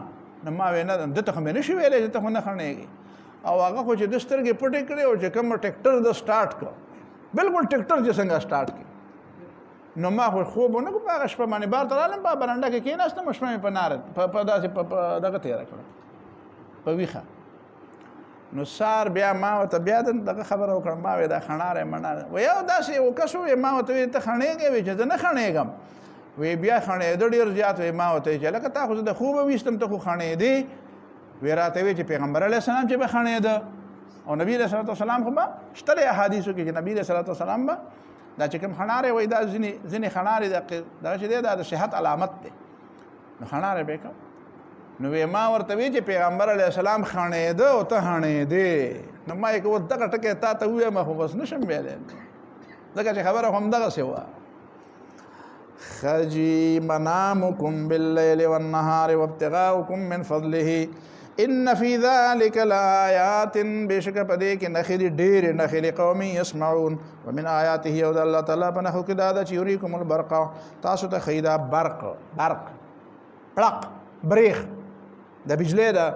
نو ما وایي نه ده ته خو مې نه شي ویلی چې ته خو نه خڼېږې. او هغه خو چې د سترګې پټې کړې او چې کوم ټیکټر د سټارټ کړ بلکل ټیکټر چې څنګه سټارټ کړي نو ما خو خوب ونه کړو. په هغه شپه باندې بار ته رالم، په برنډه کې کېناستم، شپه مې په ناره په داسې په دغه تېره کړه په ویښه. نو سار بیا ما ورته بیا دغه خبره وکړه، ما وایي دا خڼاره مناره وایي او داسې یو کس ووایي. ما ورته وایي ته خڼېږې؟ وایي چې زه نه خڼېږم. وایي بیا خڼېده ډېر زیات. وایي ما ورته وایي چې لکه تا خو زه د خوبه ویستم ته خو خڼېدې. وایي راته وایي چې پیغمبر علیه السلام چې به خڼېده او نبي علیه صلات وسلام خو به شته دی احادیثو کې چې نبي علیه صلات وسلام به دا چې کوم خڼارې وایي دا ځینې خڼارې دغه چې دی دا د صحت علامت دی، نو خڼارې به یې کړه. نو وایي ما ورته وایي چې پیغمبر علیه السلام خڼېده او ته خڼېدې. نو ما یې که اوس دغه ټکی تا ته ووایم خو بس نشم ویلی ځکه چې خبره خو همدغسې وه. خجی منامکم باللیل والنهار وابتغاؤکم من فضله ان فی ذلک لآیات، بېشکه په دې کې نښې دي ډېرې نښې لقوم یسمعون. ومن آیاته او د الله تعالی په نښو کې دا ده چې یریکم البرق، تاسو ته ښیي دا برق پړق بریښ د بجلۍ ده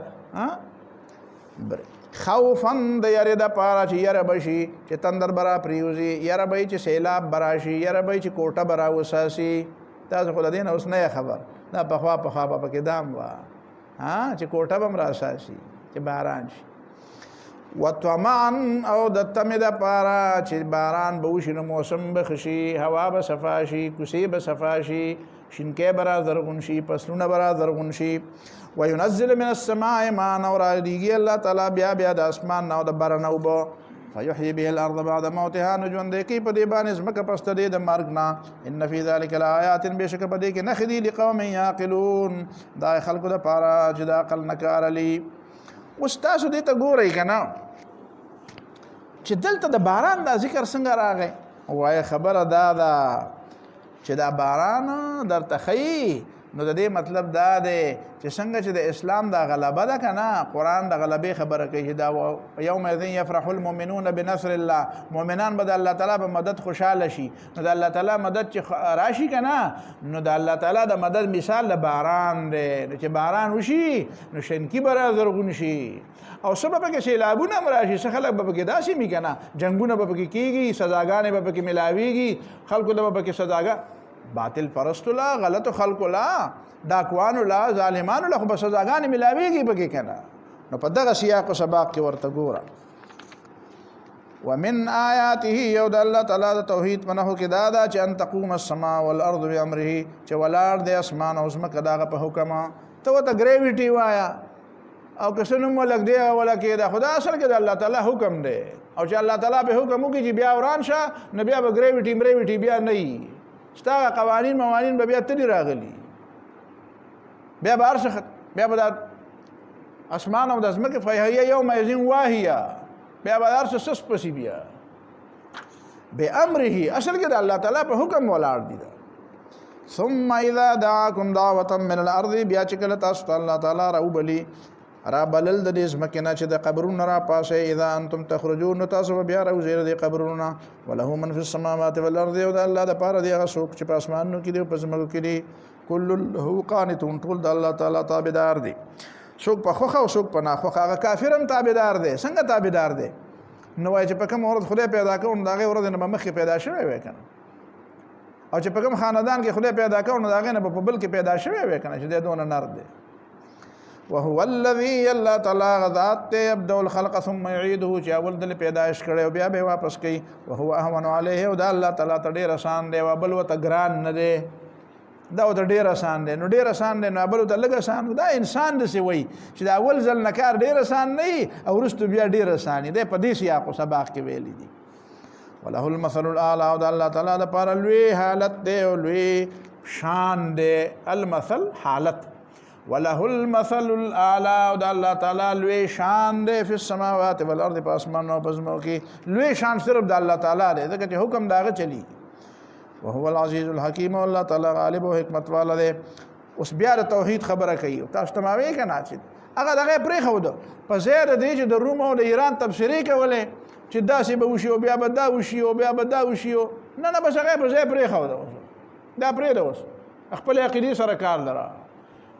خوفا د یرې دپاره چې یره به شي چې تندر به را پرېوځي، یره به چې سیلاب به راشي، یره به چې کوټه به راوساسي. تاسو خو د دې نه اوس نه خبر، دا پخوا به پکې دام وه چې کوټه به هم راساسي چې باران شي. وطمعا او د تمې دپاره چې باران به وشي نو موسم به ښه شي، هوا به صفا شي، کوڅې به صفا شي، شینکۍ به را زرغون شي، فصلونه به را زرغون شي. وینزل من السماء ماء، او رالیږي الله تعالی بیا د اسمان نه او د بره نه اوبه. فیحیی به الارض بعد موتها، نو ژوندی کوي په دې باندې ځمکه پس د دې د مرګ نه. ان فی ذلک لآیات، بېشکه په دې کې نښې دي لقوم یعقلون، دا خلکو دپاره چې د عقل نه کار اخلي. اوس تاسو دې ته ګورئ که نه چې دلته د باران دا ذکر څنګه راغی. وایي خبره دا ده چې دا باران درته ښیي نو د دې مطلب دا دی چې څنګه چې د اسلام دا غلبه ده که نه، قرآن د غلبې خبره کوي چې دا یومئذ یفرح المؤمنون بنصر الله، مؤمنان به د الله تعالی په مدد خوشحاله شي. نو د الله تعالی مدد چې راشي که نه نو د الله تعالی د مدد مثال د باران دی. چې باران وشي نو شنکي به را زرغون شي او څه به پکې سیلابونه هم راشي، څه خلک به پکې داسې وي که نه، جنګونه به پکې کېږي، سزاګانې به پکې میلاویږي، خلکو ته به پکې سزاګا باطل پرستو لا، غلطو خلکو لا، ډاکوانو لا، ظالمانو لا خو به سزاګانې میلاویږي پکې که نه. نو په دغه سیاق و سباق کې ورته ګوره. ومن آیاته، یو د الله تعالی د توحید په نښو کې دا ده چې ان تقوم السماء والارض بامره، چې ولاړ دی اسمان او ځمکه د هغه په حکم. ته ورته ګریویټي وایه او که څه نوم ولک دی ولکې ده، خو دا اصل کې د الله تعالی حکم دی. او چې الله تعالی په حکم وکړي چې بیا وران شه نو بیا به ګریویټي مریویټي بیا نه وي، ستا قوانین موانین به بیا تلي راغلي، بیا به هر څه بیا به دا اسمان او د ځمکې فهیه یومئذ واهیه، بیا به هر څه سس پسې بیا بامره، اصل کې د الله تعالی په حکم ولاړ دي. ثم اذا دعاكم دعوه من الارض بیا چې کله تاسو ته الله تعالی راوبلی را بلل د دې ځمکې نه چې د قبرونو را پاسې اذا انتم تخرجون نو تاسو بیا راوځئ د قبرونو وله من فی السماوات والارض او د الله د پاره دی هغه څوک چې په اسمانونو کې دی او په ځمکو کې دی کل له قانتون ټول د الله تعالی تابعدار دی څوک په خوخه او څوک په ناخوخه هغه کافر هم تابعدار دی څنګه تابعدار دی نو وایي چې په کوم ورځ خدای پیدا کړو نو دغه ورځ نه مخکې پیدا شوی وای کنه او چې په کوم خاندان کې خدای پیدا کړو نو دغه نه په بل کې پیدا شوی وای کنه چې د دونه نر دی وهو الذي الله تعالی ذات يبدأ الخلق ثم يعيده چې اول د پیدائش کړي او بیا به واپس کوي وهو اهون عليه او دا الله تعالی ته ډیر آسان دی او بل وته ګران نه دی دا وته ډیر آسان دی نو ډیر آسان دی نو بل وته لږ آسان دا انسان د سی وای چې دا اول ځل نکار ډیر آسان نه او ورستو بیا ډیر آسان دی په دې سیاق سباق کې ویلي دي وله المثل الاعلى او د الله تعالی د پر لوی حالت دی او لوی شان دی المثل حالت وله المثل الاعلى او د الله تعالی لوی شان دی په السماوات والارض په اسمانو او پزمو کې لوی شان صرف د الله تعالی دی ځکه چې حکم داغه چلی وهو العزيز الحكيم الله تعالی غالب او حکمت والا دی اوس بیا د توحید خبره کوي تاسو ته ماوي کنه چې هغه دغه پرې خو ده په زیاده دی چې د روم او د ایران تبصری کوله چې داسې به وشي او بیا به دا وشي او بیا به دا وشي نه نه بس هغه په ځای پرې خو ده دا پرې ده اوس خپل عقیده سره کار لره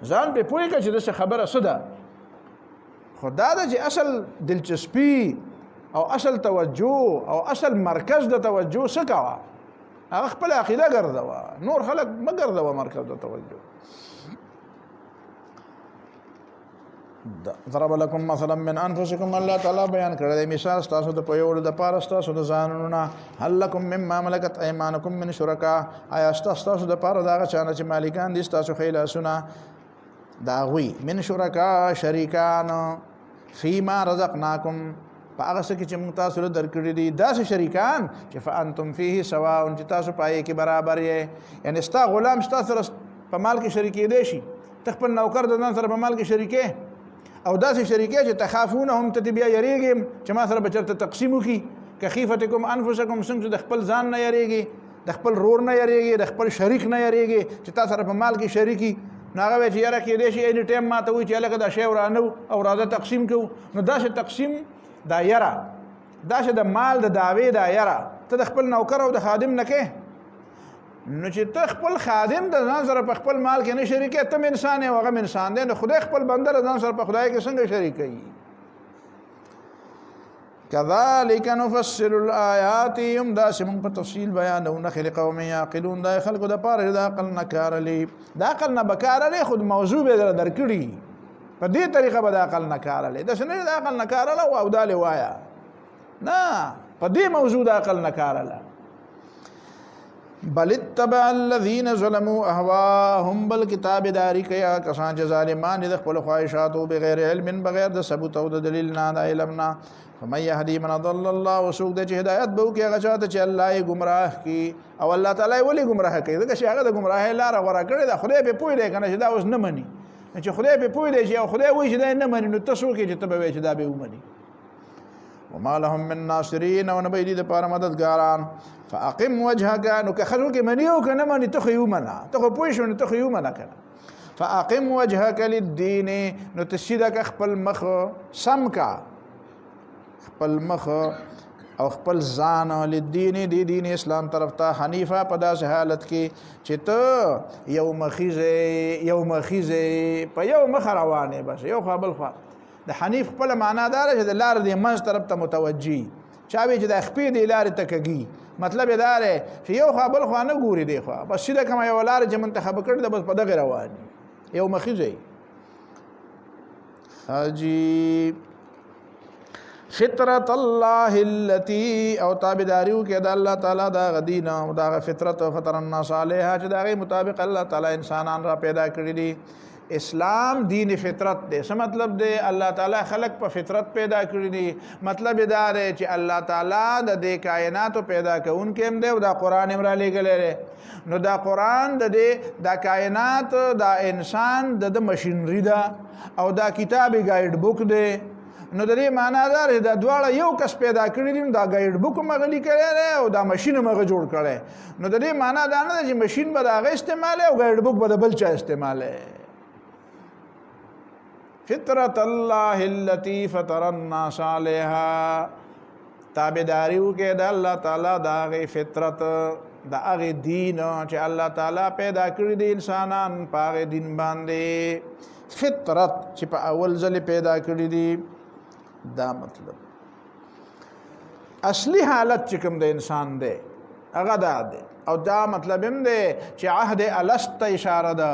ځان په پوهه کې چې د خبره صدا خدا د چې اصل دلچسپي او اصل توجه او اصل مرکز د توجه څه کاوه هغه خپل عقیده ګرځوا نور خلق ما ګرځوا مرکز د توجه ضرب لكم مثلا من انفسكم الله تعالی بیان کړی مثال تاسو د پيوړ د پاره تاسو د ځانونو هل لكم مما ملكت ايمانكم من شرکا آیا تاسو د پاره دا چانه چې مالکان دي تاسو خیلا سنا داوی من شرکا شریکان فيما رزقناكم هغه څه چې موږ تاسو له درکړي دي داسې شریکان چې فانتم فيه سواء چې تاسو پای کې برابر یې یعنی ستا غلام ستا سره په مال کې شریکې دی شي تخپل نوکر د نن سره په مال کې شریکې او داسې شریکې چې تخافونهم ته بیا یریږي چې ما سره بچرته تقسیم وکي کخیفتکم انفسکم څنګه د خپل ځان نه یریږي د خپل رور نه یریږي د خپل شریک نه یریږي چې تاسو سره په مال کې شریکي ناغه چې یاره کې دی شي اني ټیم ما ته وي چې لکه دا شی ورانو او راځه تقسیم کو نو داسې تقسیم دا یرا دا چې د مال د داوی دا یرا ته د خپل نوکر او د خادم نه کې نو چې ته خپل خادم د ځان سره په خپل مال کې نه شریکې ته انسان او هغه انسان دی نو خدای خپل بنده د ځان سره په خدای کې څنګه شریکي كذلك نفصل الآيات يم دا سمون په تفصیل بیانونه خلق قوم يعقلون دا خلق د پاره د عقل نه کار لري دا عقل نه بکار لري خود موضوع به درکړي په دې طریقه به د عقل نه کار لري د شنه د عقل نه کار له او داله وایا نه په دې موضوع د عقل نه کار له بل اتبع الذين ظلموا اهواهم بل کتاب داری کیا کسان چې ظالمان د خپل خواهشات او بغیر علم بغیر د ثبوت او د دلیل نه د علم نه فمن يهدي من ضل الله وسوق د هدایت به کې هغه چاته چې الله یې گمراه کی او الله تعالی ولی گمراه کوي دا چې هغه د گمراهی لار غوړه کړی دا خدای په پوی دی کنه چې دا اوس نه مني چې خدای په پوی دی چې خدای وایي چې دا نه مني نو تاسو کې چې ته به چې دا به ومني وما لهم من ناصرين ونبي دي لپاره مددګاران فاقم وجهك نو که خلکو کې منیو کنه مني ته خو یومنه ته خو پوي شو نو ته خو یومنه کنه فاقم وجهك للدين نو تشیدک خپل مخ سم کا خپل مخ او خپل ځان للدين دی دین اسلام طرف ته حنیفه په داسې حالت کې چې ته یو مخیزه په یو مخ روانه بس یو خپل خوا د حنیف خپل معنا دار چې د لار د منځ طرف ته متوجي چاوي چې د خپې د لارې تکږي مطلب دا دی چې یو خپل خوا نه ګوري دی خو بس سیده کوم یو لار چې منتخب کړی د بس په دغه روان یو مخیزه حاجی فطرت الله التي او تابعداریو کې د الله تعالی دا غدینا او دا فطرت فطر الناس علیها چې دا غي مطابق الله تعالی انسانان را پیدا کړی دي اسلام دین فطرت دی څه مطلب دی الله تعالی خلق په فطرت پیدا کړی دي مطلب دا دی چې الله تعالی د دې کائنات پیدا کونکي هم دی او دا قران هم را لګلې نو دا قران د دې دا کائنات دا انسان د ماشینری دا او دا کتابي ګایډ بوک دی نو د دې معنا دا دی دا دواړه یو کس پیدا کړي دي دا ګایډ بک هم هغه لیکلی دی او دا ماشین هم هغه جوړ کړی نو د دې معنا دا نه ده چې ماشین به د هغه استعمالوي او ګایډ بک به د بل چا استعمالوي فطرت الله التي فطر الناس عليها تابعداري وکړه د الله تعالی د هغې فطرت د هغې دین چې الله تعالی پیدا کړي دي انسانان په هغې دین باندې فطرت چې په اول ځلې پیدا کړي دي دا مطلب اصلي حالت چې کوم د انسان دی هغه دا دی او دا مطلب هم دی چې عهد الست اشاره ده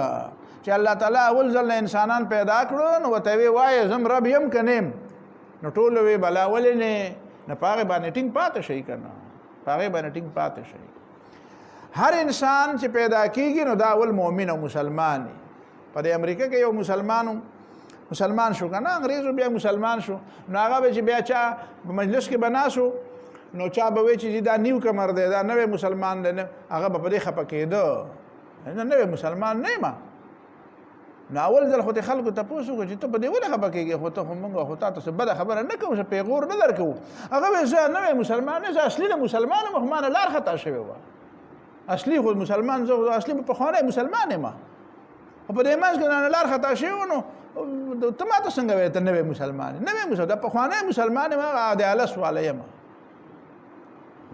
چې الله تعالی اول ځل انسانان پیدا کړو نو ورته وایي زم رب یم که نیم نو ټول وی بلا ولې نه نه په هغې باندې ټینګ پاتې شئ که نه په هغې باندې ټینګ پاتې شئ هر انسان چې پیدا کېږي نو دا اول مؤمن او مسلمان وي په د امریکا کې یو مسلمان شو که نه انګریزو بیا مسلمان شو نو هغه به چې بیا چا په مجلس کې به ناسو نو چا به وایي چې دا نیو کمر دی دا نوی مسلمان دی هغه به په دې خفه کېده نوی مسلمان نه یم نو اول ځل خو دې خلکو تپوس وکړو چې ته په دې ولې خفه کېږې خو ته خو موږ خو تا ته څه بده خبره نه کوو څه پیغور نه درکوو هغه وایي زه نوی مسلمان نه زه اصلي د مسلمان یم خو ما نه لار خطا شوې وه اصلي خو مسلمان زه اصلي پخوانی مسلمان یم خو په دې منځ کې نه لار خطا شوی و نو ته ما ته څنګه وایې ته نوی مسلمان یې نوی مسلمان دا پخوانی مسلمان یم هغه د الس والا یم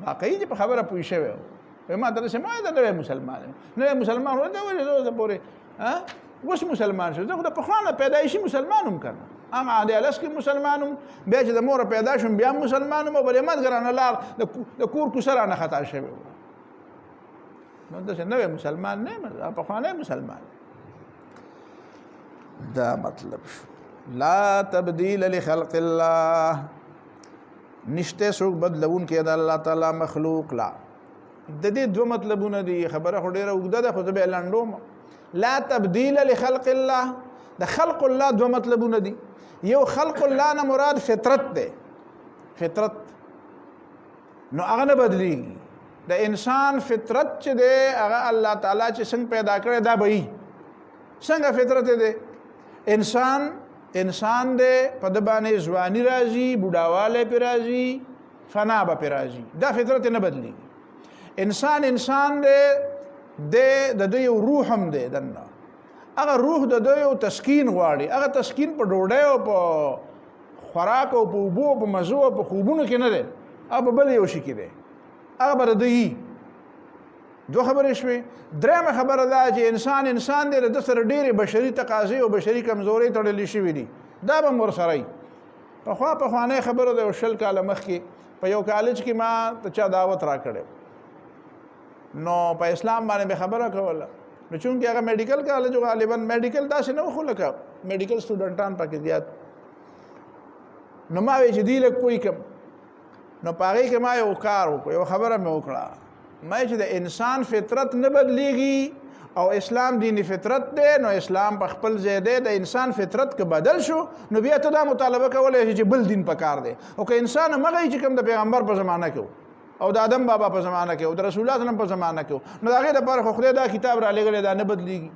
واقعي چې په خبره پوه شوی و ما ته داسې ما د نوی مسلمان یم نوی مسلمان و ته ولې زه پورې اوس مسلمان شو زه خو د پخوانه پیدایشي مسلمان هم که نه هغه د الس کې مسلمان هم بیا چې د موره پیدا شوم بیا هم مسلمان هم او په دې منځ کې رانه لار د کور کوڅه رانه خطا شوی و نو داسې نوی مسلمان نه یم پخوانی مسلمان دا مطلب شو لا تبدیل لخلق الله نشته څوک بدلون کې د الله تعالی مخلوق لا د دې دوه مطلبونه دي خبره خو ډېره اوږده ده خو زه بیا لنډوم لا تبدیل لخلق الله د خلق الله دوه مطلبونه دي یو خلق الله نه مراد فطرت دی فطرت نو هغه نه بدلیږي د انسان فطرت چې دی هغه الله تعالی چې څنګه پیدا کړی دا به وي څنګه فطرت دی انسان دی په د باندې ځواني راځي بوډاوالی پې راځي فنا به پې راځي دا فطرت نه بدلیږي انسان دی د ده یو روح هم دی دننه هغه روح د ده یو تسکین غواړي هغه تسکین په ډوډۍ او په خوراک او په اوبو او په مزو او په خوبونو کې نه دی هغه په بل یو شي کې دی هغه به د ده یي دوه خبرې شوې درېیمه خبره دا چې انسان دی د ده سره ډېرې بشري تقاضې او بشري کمزورۍ تړلې شوي دي دا به هم ورسره وي پخوانی خبره ده 20 کاله مخکې په یو کالج کې ما ته چا دعوت راکړی نو په اسلام باندې به خبره کوله نو چونکې هغه میډیکل کالج غالبا میډیکل داسې نه و خو لکه میډیکل سټوډنټان پکې زیات نو ما وایي چې دې لږ پوه کړم نو په هغې کې ما یو کار وکړو یو خبره مې وکړه ما چې د انسان فطرت نه بدلیږي او اسلام دین فطرت دی نو اسلام په خپل ځای دی د انسان فطرت که بدل شو نو بیا ته دا مطالبه کولی چې بل دین پکار دی او که انسان همغه چې کوم د پیغمبر په زمانه کې او د آدم بابا په زمانه کې او د رسول الله صلی الله علیه وسلم په زمانه کې نو د هغې دپاره خو خدای دا کتاب رالیږلی دا نه بدلیږي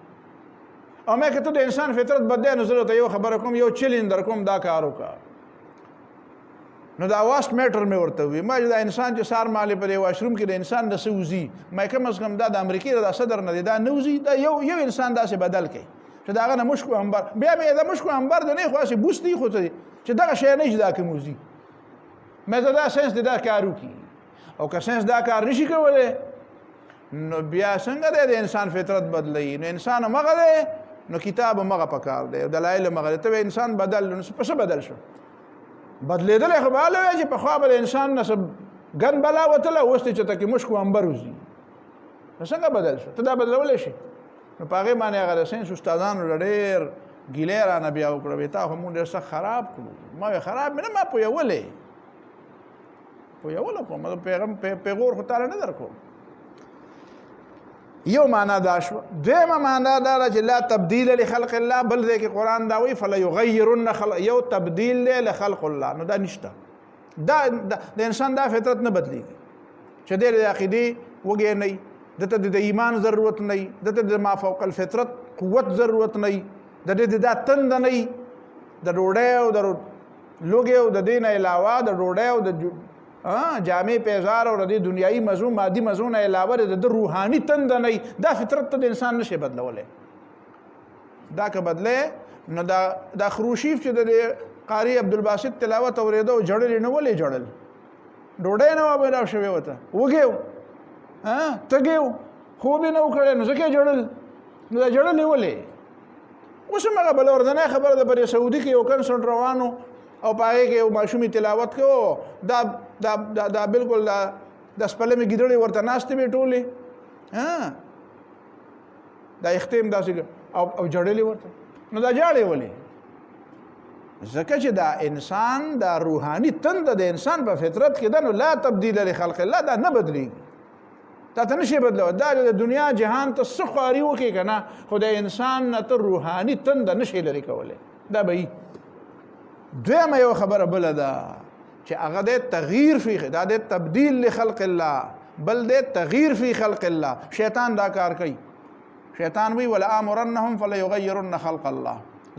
او ما که ته د انسان فطرت بدلی نو زه ته یو خبره کوم یو چیلنج در کوم دا کار وکړه نو دا واست میټر مې ورته وي ما چې دا انسان چې سار مالې په دې واشروم کې د انسان د څه وځي ما کم از کم دا د امریکې د صدر نه دی دا نه وځي دا یو انسان داسې بدل کوي چې د هغه نه مشکو امبر بیا مې د مشکو امبر د نه خو هسې بوس دی خو ته چې دغه شی نه شي دا کوم وځي مې زه دا ساینس دی دا کار وکړي او که ساینس دا کار نشي کولی نو بیا څنګه دی د انسان فطرت بدلوي نو انسان همغه دی نو کتاب همغه پکار دی دلایل همغه دی ته انسان بدل نو څه بدل شو بدلېدلی خو به هله وایي چې پخوا به د انسان نه څه ګن بلا وتله اوس دی چې ته کې مشک و امبر وځي نو څنګه بدل شو ته دا بدلولی شي نو په هغې باندې هغه د ساینس استادانو له ډېر ګیلې رانه بیا وکړه وایي تا خو مونږ ډېر سخت خراب کړو ما وایي خراب مې نه ما پویولی کوم پیغور خو تاله نه در کوم یو معنا دا شو دویمه معنا دا ده چې لا تبدیل لخلق الله بل ځای کې قرآن دا وایي فلیغیرن یو تبدیل دی لخلق الله نو دا نشته دا د انسان دا فطرت نه بدلیږي چې دی د عقیدې وږی نه وي دته د ایمان ضرورت نه وي دته د ما فوق الفطرت قوت ضرورت نه وي د دې دا تند نه وي د ډوډۍ او د لوګي او د دین علاوه د ډوډۍ او د جامع پیزار او د دنیایي مزو مادي مزو نه علاوه د روحاني تند نه دا فطرت ته د انسان نشي بدلولای دا که بدله نو دا خروشیف چې د قاری عبدالباسط تلاوت اوریدو جړل نه ولې جړل ډوډۍ نه و پیدا شوی وته وګیو تګیو خوب نه وکړي نو ځکه جړل نو دا جړل ولې اوس هغه بل ورځنه خبره د بری سعودي کې یو کنسرت روانو او پای کې یو ماشومي تلاوت کو دا بالکل د سپلمې ګیدړې ورته ناشته به ټولې دا اختیم داسې او جړلې ورته نو دا جاړې ولې ځکه چې دا انسان دا روحاني تند د انسان په فطرت کې ده نو لا تبدیل لخلق الله دا نه بدلیږي تا ته نشي بدلو دا د دنیا جهان ته څه خواري وکړي که نه خو د انسان نه ته روحاني تند نشي لرې کولی دا به وي دویمه یو خبره بله ده چې هغه د تغییر فی دا د تبدیل لخلق الله بل د تغییر فی خلق الله شیطان دا کار کوي شیطان وی ولا امرنهم فلا يغيرن خلق الله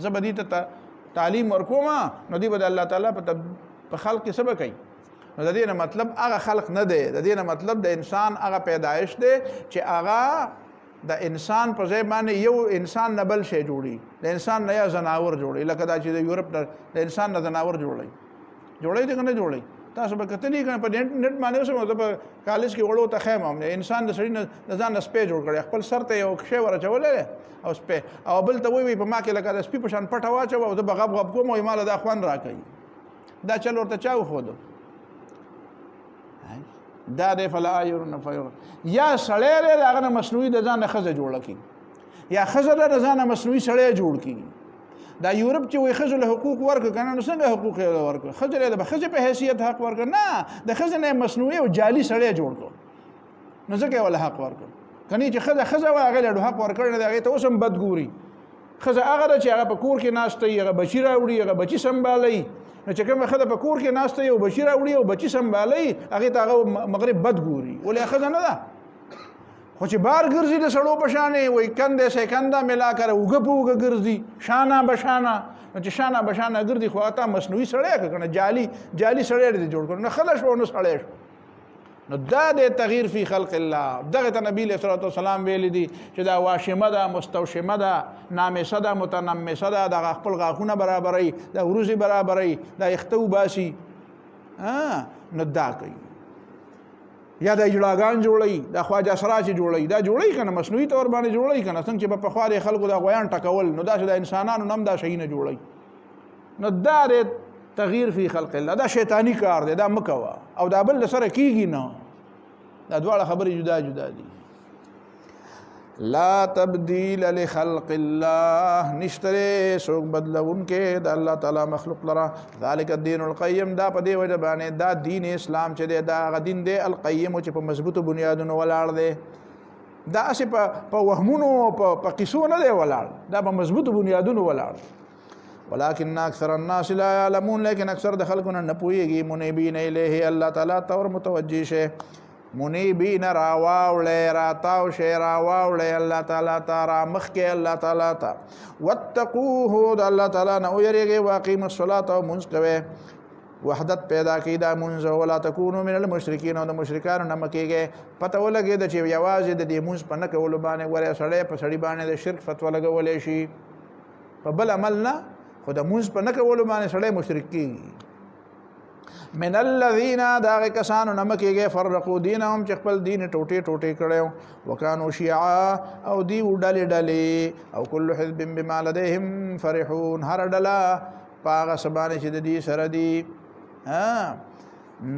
زبدی ته تعلیم ورکوما نو دی به الله تعالی په خلق کې سبا کوي نو د دې نه مطلب هغه خلق نه دی د دې نه مطلب د انسان هغه پیدایش دی چې هغه د انسان په ځای باندې یو انسان نه بل شی جوړي د انسان نه یا زناور جوړي لکه دا چې د یورپ د انسان نه زناور جوړي دي کنه جوړي تاسو به کتلی کنه په نت باندې اوسه په کالج کې وړو ته خیم هم انسان د سړي نه ځان سپې جوړ کړي خپل سر ته یو شی ورچولې او سپې او بل ته وی په ما کې لکه د سپې په شان پټه واچو او د بغب غب کوم او مال د اخوان راکړي دا چل ورته چاو خود دا د فلا يرن فير یا سړی له هغه مصنوعي د ځان خزه جوړ کی یا خزه د ځان مصنوعي سړی جوړ کی دا یورپ چې وي خزه له حقوق ورک کنه نو څنګه حقوق ورک خزه له خزه په حیثیت حق ورک نه د خزه نه مصنوعي او جعلي سړی جوړ کو نو ځکه ولا حق ورک کني چې خزه واغه له حق ورکړل دغه ته اوسم بدګوري خزه هغه چې هغه په کور کې ناشته هغه بچی راوړي هغه بچی سنبالي نو چې کوم خزه په کور کې ناشته یو بچی راوړي او بچی سنبالي هغه ته هغه مغرب بدګوري ولې خزه نه ده خو چې بار ګرځي د سړو په شانې وای کنده سکنده ملا کړه وګ په وګ ګرځي شانه بشانه چې شانه بشانه ګرځي خو اته مصنوعي سړی کنه جعلي سړی دې جوړ کړ نه خلش و نو سړی نو دا د تغییر فی خلق الله دغه ته نبی صلی الله علیه وسلم ویل دي چې دا واشمه ده مستوشمه ده نامسه ده متنمسه ده د خپل غاخونه برابرای د وروزي برابرای د اختو باسي نو دا کوي یا د اجلاګان جوړي د خواجه سراج جوړي دا جوړي کنه مصنوعي تور باندې جوړي کنه څنګه چې په خواري خلکو د غویان ټکول نو دا چې د انسانانو نم دا شي نه جوړي نو دا د تغییر فی خلق الله دا شیطانی کار دی دا مکوا او دا بل سره کیږي نه دا دواړه خبرې جدا جدا دي لا تبدیل لخلق الله نشتره سوک بدلون کې د الله تعالی مخلوق لرا ذالک الدین القیم دا په دی وجه باندې دا دین اسلام چې دی دا غ دین دی القیم چې په مضبوطو بنیادونو ولاړ دی دا اسی په وهمونو په قصو نه دی ولاړ دا په مضبوطو بنیادونو ولاړ ولكن اکثر الناس لا يعلمون لیکن اکثر د خلکونه نه پوهیږي منیبین الیه الله تعالی تور متوجی شه منیبین راواوړی راتاو شی راواوړی الله تعالی ته رامخ کې الله تعالی ته واتقوه د الله تعالی نه ویریږئ واقیم الصلاة او منځ کوئ وحدت پیدا کړئ دا منځ ولا تکونو من المشرکین او د مشرکانو نه مه کېږئ پته ولګېده چې یوازې د دې منځ په نه کولو باندې ګورې سړی په سړي باندې د شرک فتوه لګولی شي په بل عمل نه خو د منځ په نه کولو باندې سړی مشرک کېږي من الذين داغ کسانو نمکیږي فرقو دینهم چې خپل دین ټوټه ټوټه کړو وکانو شیعا او دی ډلې ډلې او کل حزب بما لديهم فرحون هر ډله پاغه سبانه چې د دې سره دی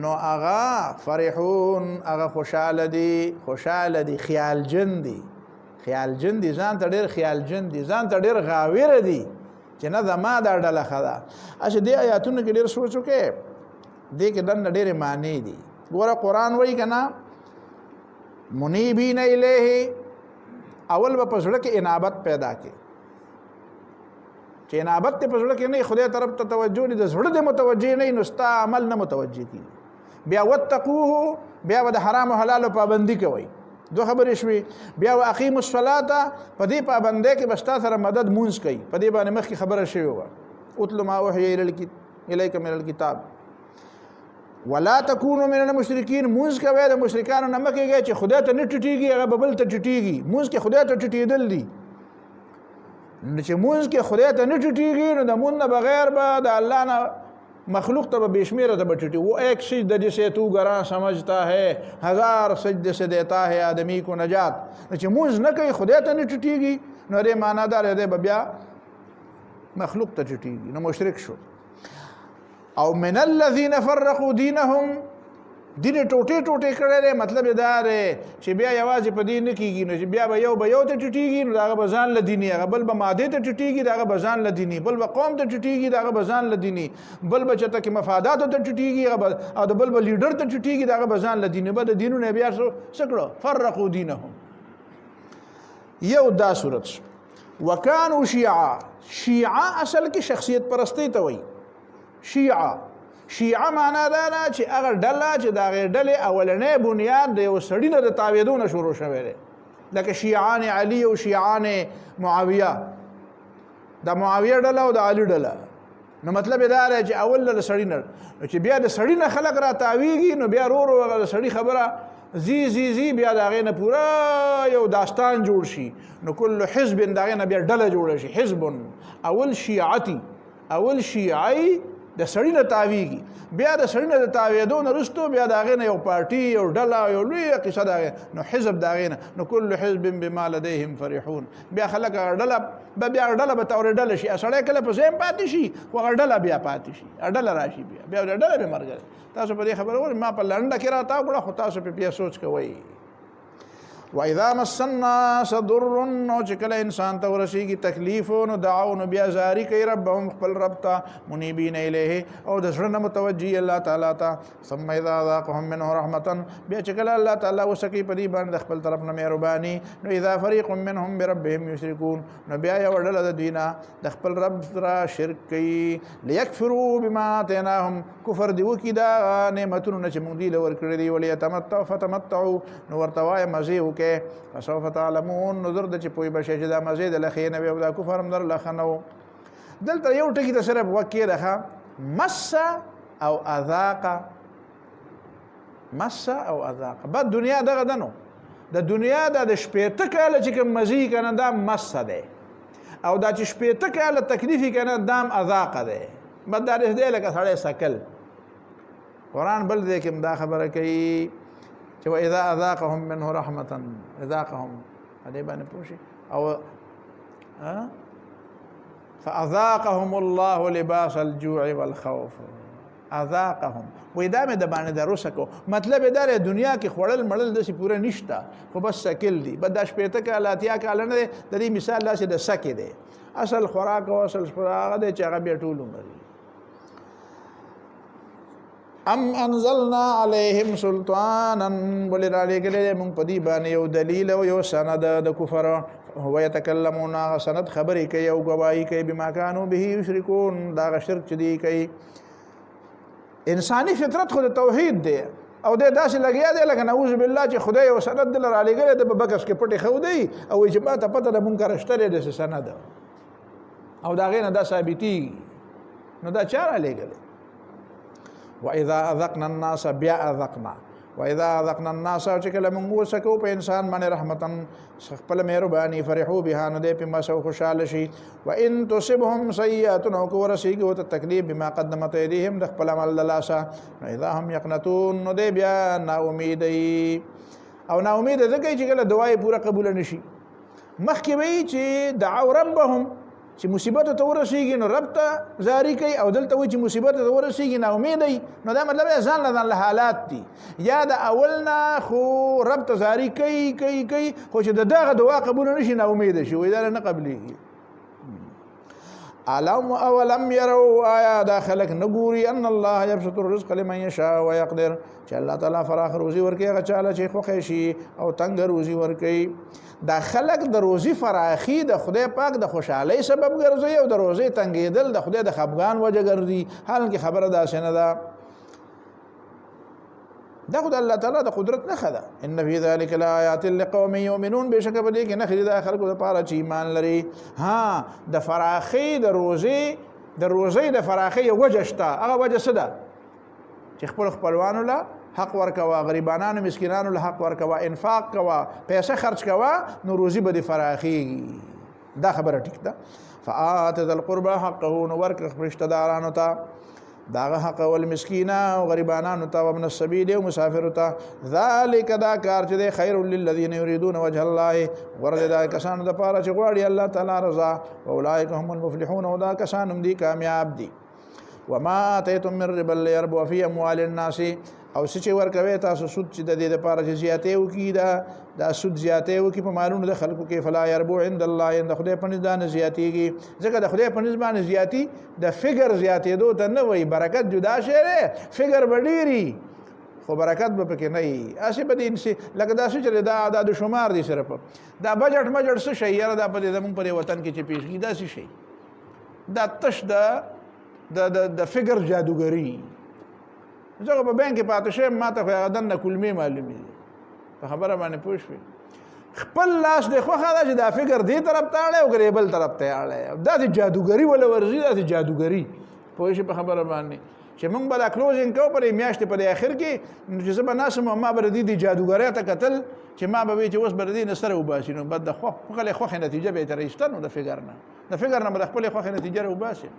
نو اغا فرحون اغا خوشاله دي خیال جن دي ځان ته ډېر خیال جن دي ځان ته ډېر غاویر دي چې نه زما دا ډله خدا اشه دې آیاتونو کې ډېر سوچ وکړئ دې کې دنه ډېرې معنی دي ګوره قرآن وایي که نه منیبین الیه اول به په زړه کې انابت پیدا کړي چې انابت ته په زړه کې نه خدای طرف ته توجه نه د زړه د متوجه نه نو ستا عمل نه متوجه کېږي بیا واتقوه بیا به د حرام او حلالو پابندي کوئ دو خبرې شوې بیا واقیم الصلاة په دې پابندۍ کې به ستا سره مدد مونځ کوي په دې باندې مخکې خبره شوې وه اتل ما اوحی الیک من الکتاب ولا تکونوا من المشرکین. مونځ کوئ د مشرکانو نه مه کېږئ چې خدای ته نه ټیټېږي هغه به بل ته ټیټېږي. مونځ کې خدای ته ټیټېدل دي. نو چې مونځ کې خدای ته نه ټیټېږي نو د مونځ نه بغیر به د الله نه مخلوق ته به بے شمیره ته به ټیټي. وہ ایک سجدہ جسے تو گراں سمجھتا ہے ہزار سجدے سے دیتا ہے آدمی کو نجات. چې مونځ نه کوي خدای ته نه ټیټېږي نو دې معنا دار دی به بیا مخلوق ته ټیټېږي نو مشرک شو. او من الذين فرقوا دينهم دین ټوټې ټوټې کړی دی. مطلب دا دی چې بیا یوازې په دین نه کېږي نو چې بیا به یو ته ټیټېږي نو د هغه به ځان له دیني، هغه بل به مادې ته ټیټېږي د هغه به ځان له دیني، بل به قوم ته ټیټېږي د هغه به ځان له دیني، بل به چېرته کې مفاداتو ته ټیټېږي او د بل به لیډر ته ټیټېږي د هغه به ځان له دیني. به د دینونه بیا څه کړه فرقوا دینهم. یو دا صورت شو. وکانو شیعه. شیعه اصل کې شخصیت پرستی ته وایي. شیعه معنا دا نه چې هغه ډله چې د هغې ډلې اولنی بنیاد د یو سړي نه د تاوېدو نه شروع شوی دی. لکه شیعان علي او شیعان معاویه، د معاویه ډله او د علي ډله. نو مطلب یې دا دی چې اول د سړي نه چې بیا د سړي نه خلک را تاویږي نو بیا ورو هغه د سړي خبره زی بیا د هغې نه پوره یو داستان جوړ شي. نو کل حزب د هغې نه بیا ډله جوړه شي. حزب اول شیعتي، اول شیعی د سړي نه تاویږي، بیا د سړي نه د تاوېدو نه وروستو بیا د هغې نه یو پارټي یو ډله یو لویه قصه د هغې نو حزب د هغې نه. نو کل حزب بما لدیهم فرحون. بیا خلک هغه ډله بیا هغه ډله به تورېدله شي. سړی کله په ځای پاتې شي خو هغه ډله بیا پاتې شي، ډله راشي بیا د ډله به مرګ. تاسو په دې خبره وایئ ما په لنډه کې راتاو کړه خو تاسو په بیا سوچ کوئ. وَإِذَا مَسَّ النَّاسَ ضُرٌّ نو چې کله انسان ته ورسیږي تکلیف نو دعوا نو بیا زاری کوي ربهم خپل رب ته منیبین الیه او د زړه نه متوجي الله تعالی ته. ثم اذا ذاقهم منه رحمة بیا چې کله الله تعالی وسکی په دې باندې د خپل طرف نه مهرباني نو اذا فريق منهم بربهم یشرکون نو بیا یو ډله د دوی نه د خپل رب سره شرک کوي. لیکفروا بما آتیناهم کفر دی وکړي دا نعمتونه چې موږ دوی له ورکړي دي. ولیتمتعوا فتمتعوا نو ورته وایه مزې فسوف تعلمون نظر د چې پوی بشي چې دا مزید لخې نه وي او دا کفر هم در لخه نه و. دلته یو ټکي ته صرف وکې ده مس او اذاق. مس او اذاق بد دنیا دغه ده نو د دنیا د شپېته کاله چې کوم مزي کنه دا مس دی او دا چې شپېته کاله تکلیفي کنه دام اذاق دی. بد دا دی لکه سړی سکل. قرآن بل دی کې دا خبره کوي چې وَإِذَا أَذَاقَهُم مِّنْهُ رَحْمَةً أَذَاقَهُم دې باندې پوه شي او فَأَذَاقَهُمُ اللَّهُ لِبَاسَ الْجُوعِ وَالْخَوْفِ. اذاقهم وې دا مې د باندې دروسه کو. مطلب دا دی دنیا کې خوړل مړل داسې پوره نشته خو بس سکل دي. بس دا شپېته کاله اتیا کاله نه دی. د دې مثال داسې د سکې دی. اصل خوراک او اصل هغه دی چې هغه بیا ټول عمر وي. ام انزلنا علیهم سلطانا بلی را لګلې مونږ په دې باندې یو دلیل او یو سند د کفر. هو یتکلمون هغه سند خبرې کوي او ګواهي کوي بما كانوا به یشرکون دا هغه شرک چې دی کوي. انساني فطرت خو د توحید دی او د داسې لګیا دی لکه نعوذ بالله چې خدای یو سند دل را لګلې د بکس کې پټې خو دی او چې ما ته پته د مونږ راشتره د سند او دا غینه دا ثابتي نو دا چاره لګلې. وَإِذَا أَذَقْنَا النَّاسَ بیا أَذَقْنَا وَإِذَا أَذَقْنَا النَّاسَ چې کله موږ وسکو په انسان باندې رحمتن خپل مهرباني فرحو بها نو دې په مسو خوشاله شي. وَإِن تُصِبْهُمْ سَيِّئَةٌ او کو ورسیږي او تکلیف بما قدمت ایدیهم د خپل عمل لاسه اذا هم یقنطون نو دې بیا نا امیدي او نا امید ځکه چې کله دعای پوره قبول نشي. مخکې وی چې دعوا ربهم چې مصیبت ته ورسیږي نو رب ته زاری کوي او دلته وایي چې مصیبت ته ورسیږي نا امید دی. نو دا مطلب ځان له حالات دي یا د اولنا خو رب ته زاری کوي خو چې دغه دعا قبول نشي نا امید شي وایي دا نه قبلېږي. اولم يروا آیا دا خلق نګوري ان الله يبسط الرزق لمن يشاء ويقدر چې الله تعالی فراخ روزي ورکوي هغه چاله چې خوښ شي او تنگ روزي ورکوي. دا خلق د روزي فراخي د خدای پاک د خوشحالۍ سبب ګرځي او د روزي تنګېدل د خدای د خفګان وجه ګرځي. حالانکه خبره داسې نه ده. دا خدای الله تعالی د قدرت نښه ده. ان فی ذلک لآیات لقوم یؤمنون بشک په دې کې نښې د خلکو لپاره چې ایمان لري. ها د فراخي د روزي د روزۍ د فراخۍ وجه شته. هغه وجه څه ده چې خپل خپلوانو له حق ورکوه، غریبانانو مسکینانو له حق ورکوه، انفاق کوه، پیسې خرج کوه، نو روزي به دې فراخیږي. دا خبره ټیک ده. فآت ذا القربى حقه، نو ورکړه خپل رشته دارانو ته داغه حق، والمسکین او غریبانانو ته، وابن السبیل او مسافر ته. ذالک دا کار چې دی خیر للذین یریدون وجه الله، ورته دا کسانو د پاره چې غواړي الله تعالی رضا، واولئک هم المفلحون، او دا کسان هم دي کامیاب دي. وما آتیتم من ربا لیربو فی اموال الناس، او څه چې ورکوي تاسو سود چې د دې لپاره چې زیاتې وکړي، دا سود زیاتې وکړي په مالونو د خلکو کې، فلا یربو عند الله، د خدای په نزد نه زیاتېږي. ځکه د خدای په نزد باندې زیاتي د فګر زیاتېدو ته نه وایي، برکت جدا شی دی، فګر به ډېري خو برکت به پکې نه وي. هسې به دې لکه داسې چې دا اعداد شمار دي، صرف دا بجټ مجټ څه شی یاره، دا په دې زمونږ په دې وطن کې چې پیش کېږي داسې شی، دا تش د فګر جادوګري. زه په بانک کې پاتې شم، ما ته خو هغه دننه کلمې معلومې دي، په خبره باندې پوه شوې. خپل لاس دې خوښه ده چې دا فکر دې طرف ته اړی او که بل طرف ته اړی، داسې جادوګري وله ورځي، داسې جادوګري. پوه شي په خبره باندې چې موږ به دا کلوزینګ کوو په دې میاشتې په دې اخر کې، چې زه به ناست یم او ما به د دې جادوګرۍ ته کتل چې ما به وایي چې اوس به د دې نه سره وباسي، نو بد د خپلې خوښې نتیجه به یې ترې ایسته، نو د فکر نه به د خپلې خوښې نتیجه راوباسي.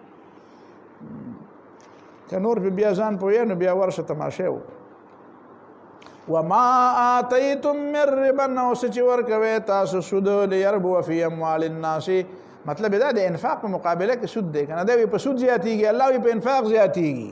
که نور په بیا ځان پوهې نو بیا ورشه تماشې وکړه. وما آتیتم من ربا، او څه چې ورکوئ تاسو سود لیربو فی اموال الناس، مطلب دا د انفاق په مقابله کې سود دی، که نه دی په سود زیاتېږي، الله وي په انفاق زیاتېږي.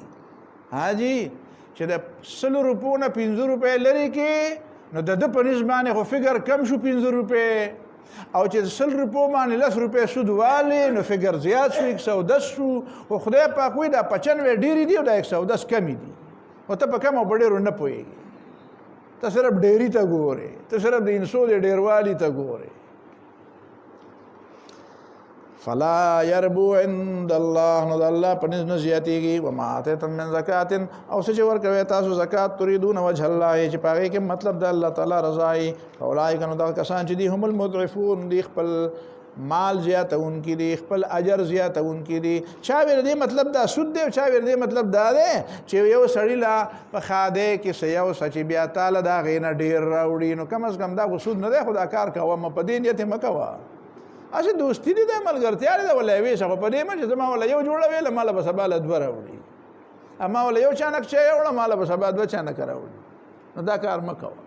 حاجي چې د 100 روپو نه 50 روپۍ لرې کې، نو د ده په نسبت باندې خو فکر کم شو 50 روپۍ، او چې 100 روپو باندې 10 روپۍ سود والی، نو فکر زیات شو 110 شو. خو خدای پاک وایي دا 95 ډېرې دي او دا 110 کمې دي، او ته په کم او په ډېرو نه پوهېږي، ته صرف ډېري ته ګورې، ته صرف د انسو د ډېروالي ته ګورې. فلا يربو عند الله، نو د الله په نزد نه زیاتېږي. وما آتیتم من زکات، او څه چې ورکوئ تاسو زکات، تريدون وجه الله، چې په هغې کې مطلب د الله تعالی رضا وي. فاولئک، نو دغه کسان چې دي هم المضعفون، دي خپل مال زیاتونکي دي، خپل اجر زیاتونکي دي. چا ویل دې مطلب دا سود دی، او چا ویل دې مطلب دا دی چې یو سړي لا په خاده کې څه یو څه چې بیا تعالی د هغې نه ډېر راوړي، نو کم از کم دا خو سود نه دی، خو دا کار کوه، ما په دې نیت یې مه کوه. اسی دوستی دی، دا ملګرتیا دی، دا ولا یوې څه خو په دې مه چې زما ولا یو جوړه ویله، ما له به سبا له 2 راوړي، اما ولا یو چانک چای وړه، ما له به سبا 2 چانکه راوړي، نو دا کار مه کوه.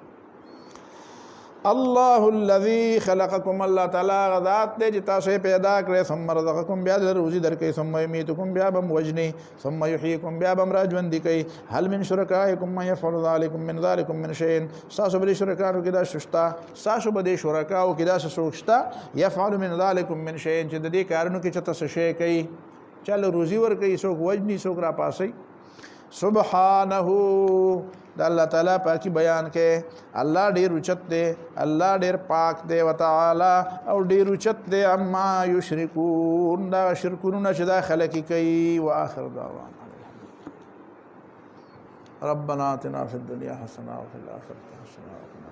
الله الذي خلقكم، الله تعالی غذات دی چې تاسو پیدا کړئ، ثم رزقكم، بیا در روزي درکوي، ثم يميتكم، بیا به وجني، ثم يحييكم، بیا به راژوندي کوي. هل من شرکائکم من يفعل ذلكم من ذلكم من شيء، تاسو به شرکانو کې دا شتا، تاسو به شرکاو کې دا سوچتا، يفعل من ذلكم من شيء، چې د دې کارونو کې چې تاسو شي کوي، چل روزي ور کوي، څوک وجني، څوک را پاسي. سبحانه، د الله تعالی پاکي بیان کې. الله ډېر اوچت دی، الله ډېر پاک دی، وتعالی او ډېر اوچت دی عما یشرکون، دا شرکونه چې دا خلک کوي. واخر دعوانا ربنا آتنا فی الدنیا حسنه وفي الآخرة حسنه وقنا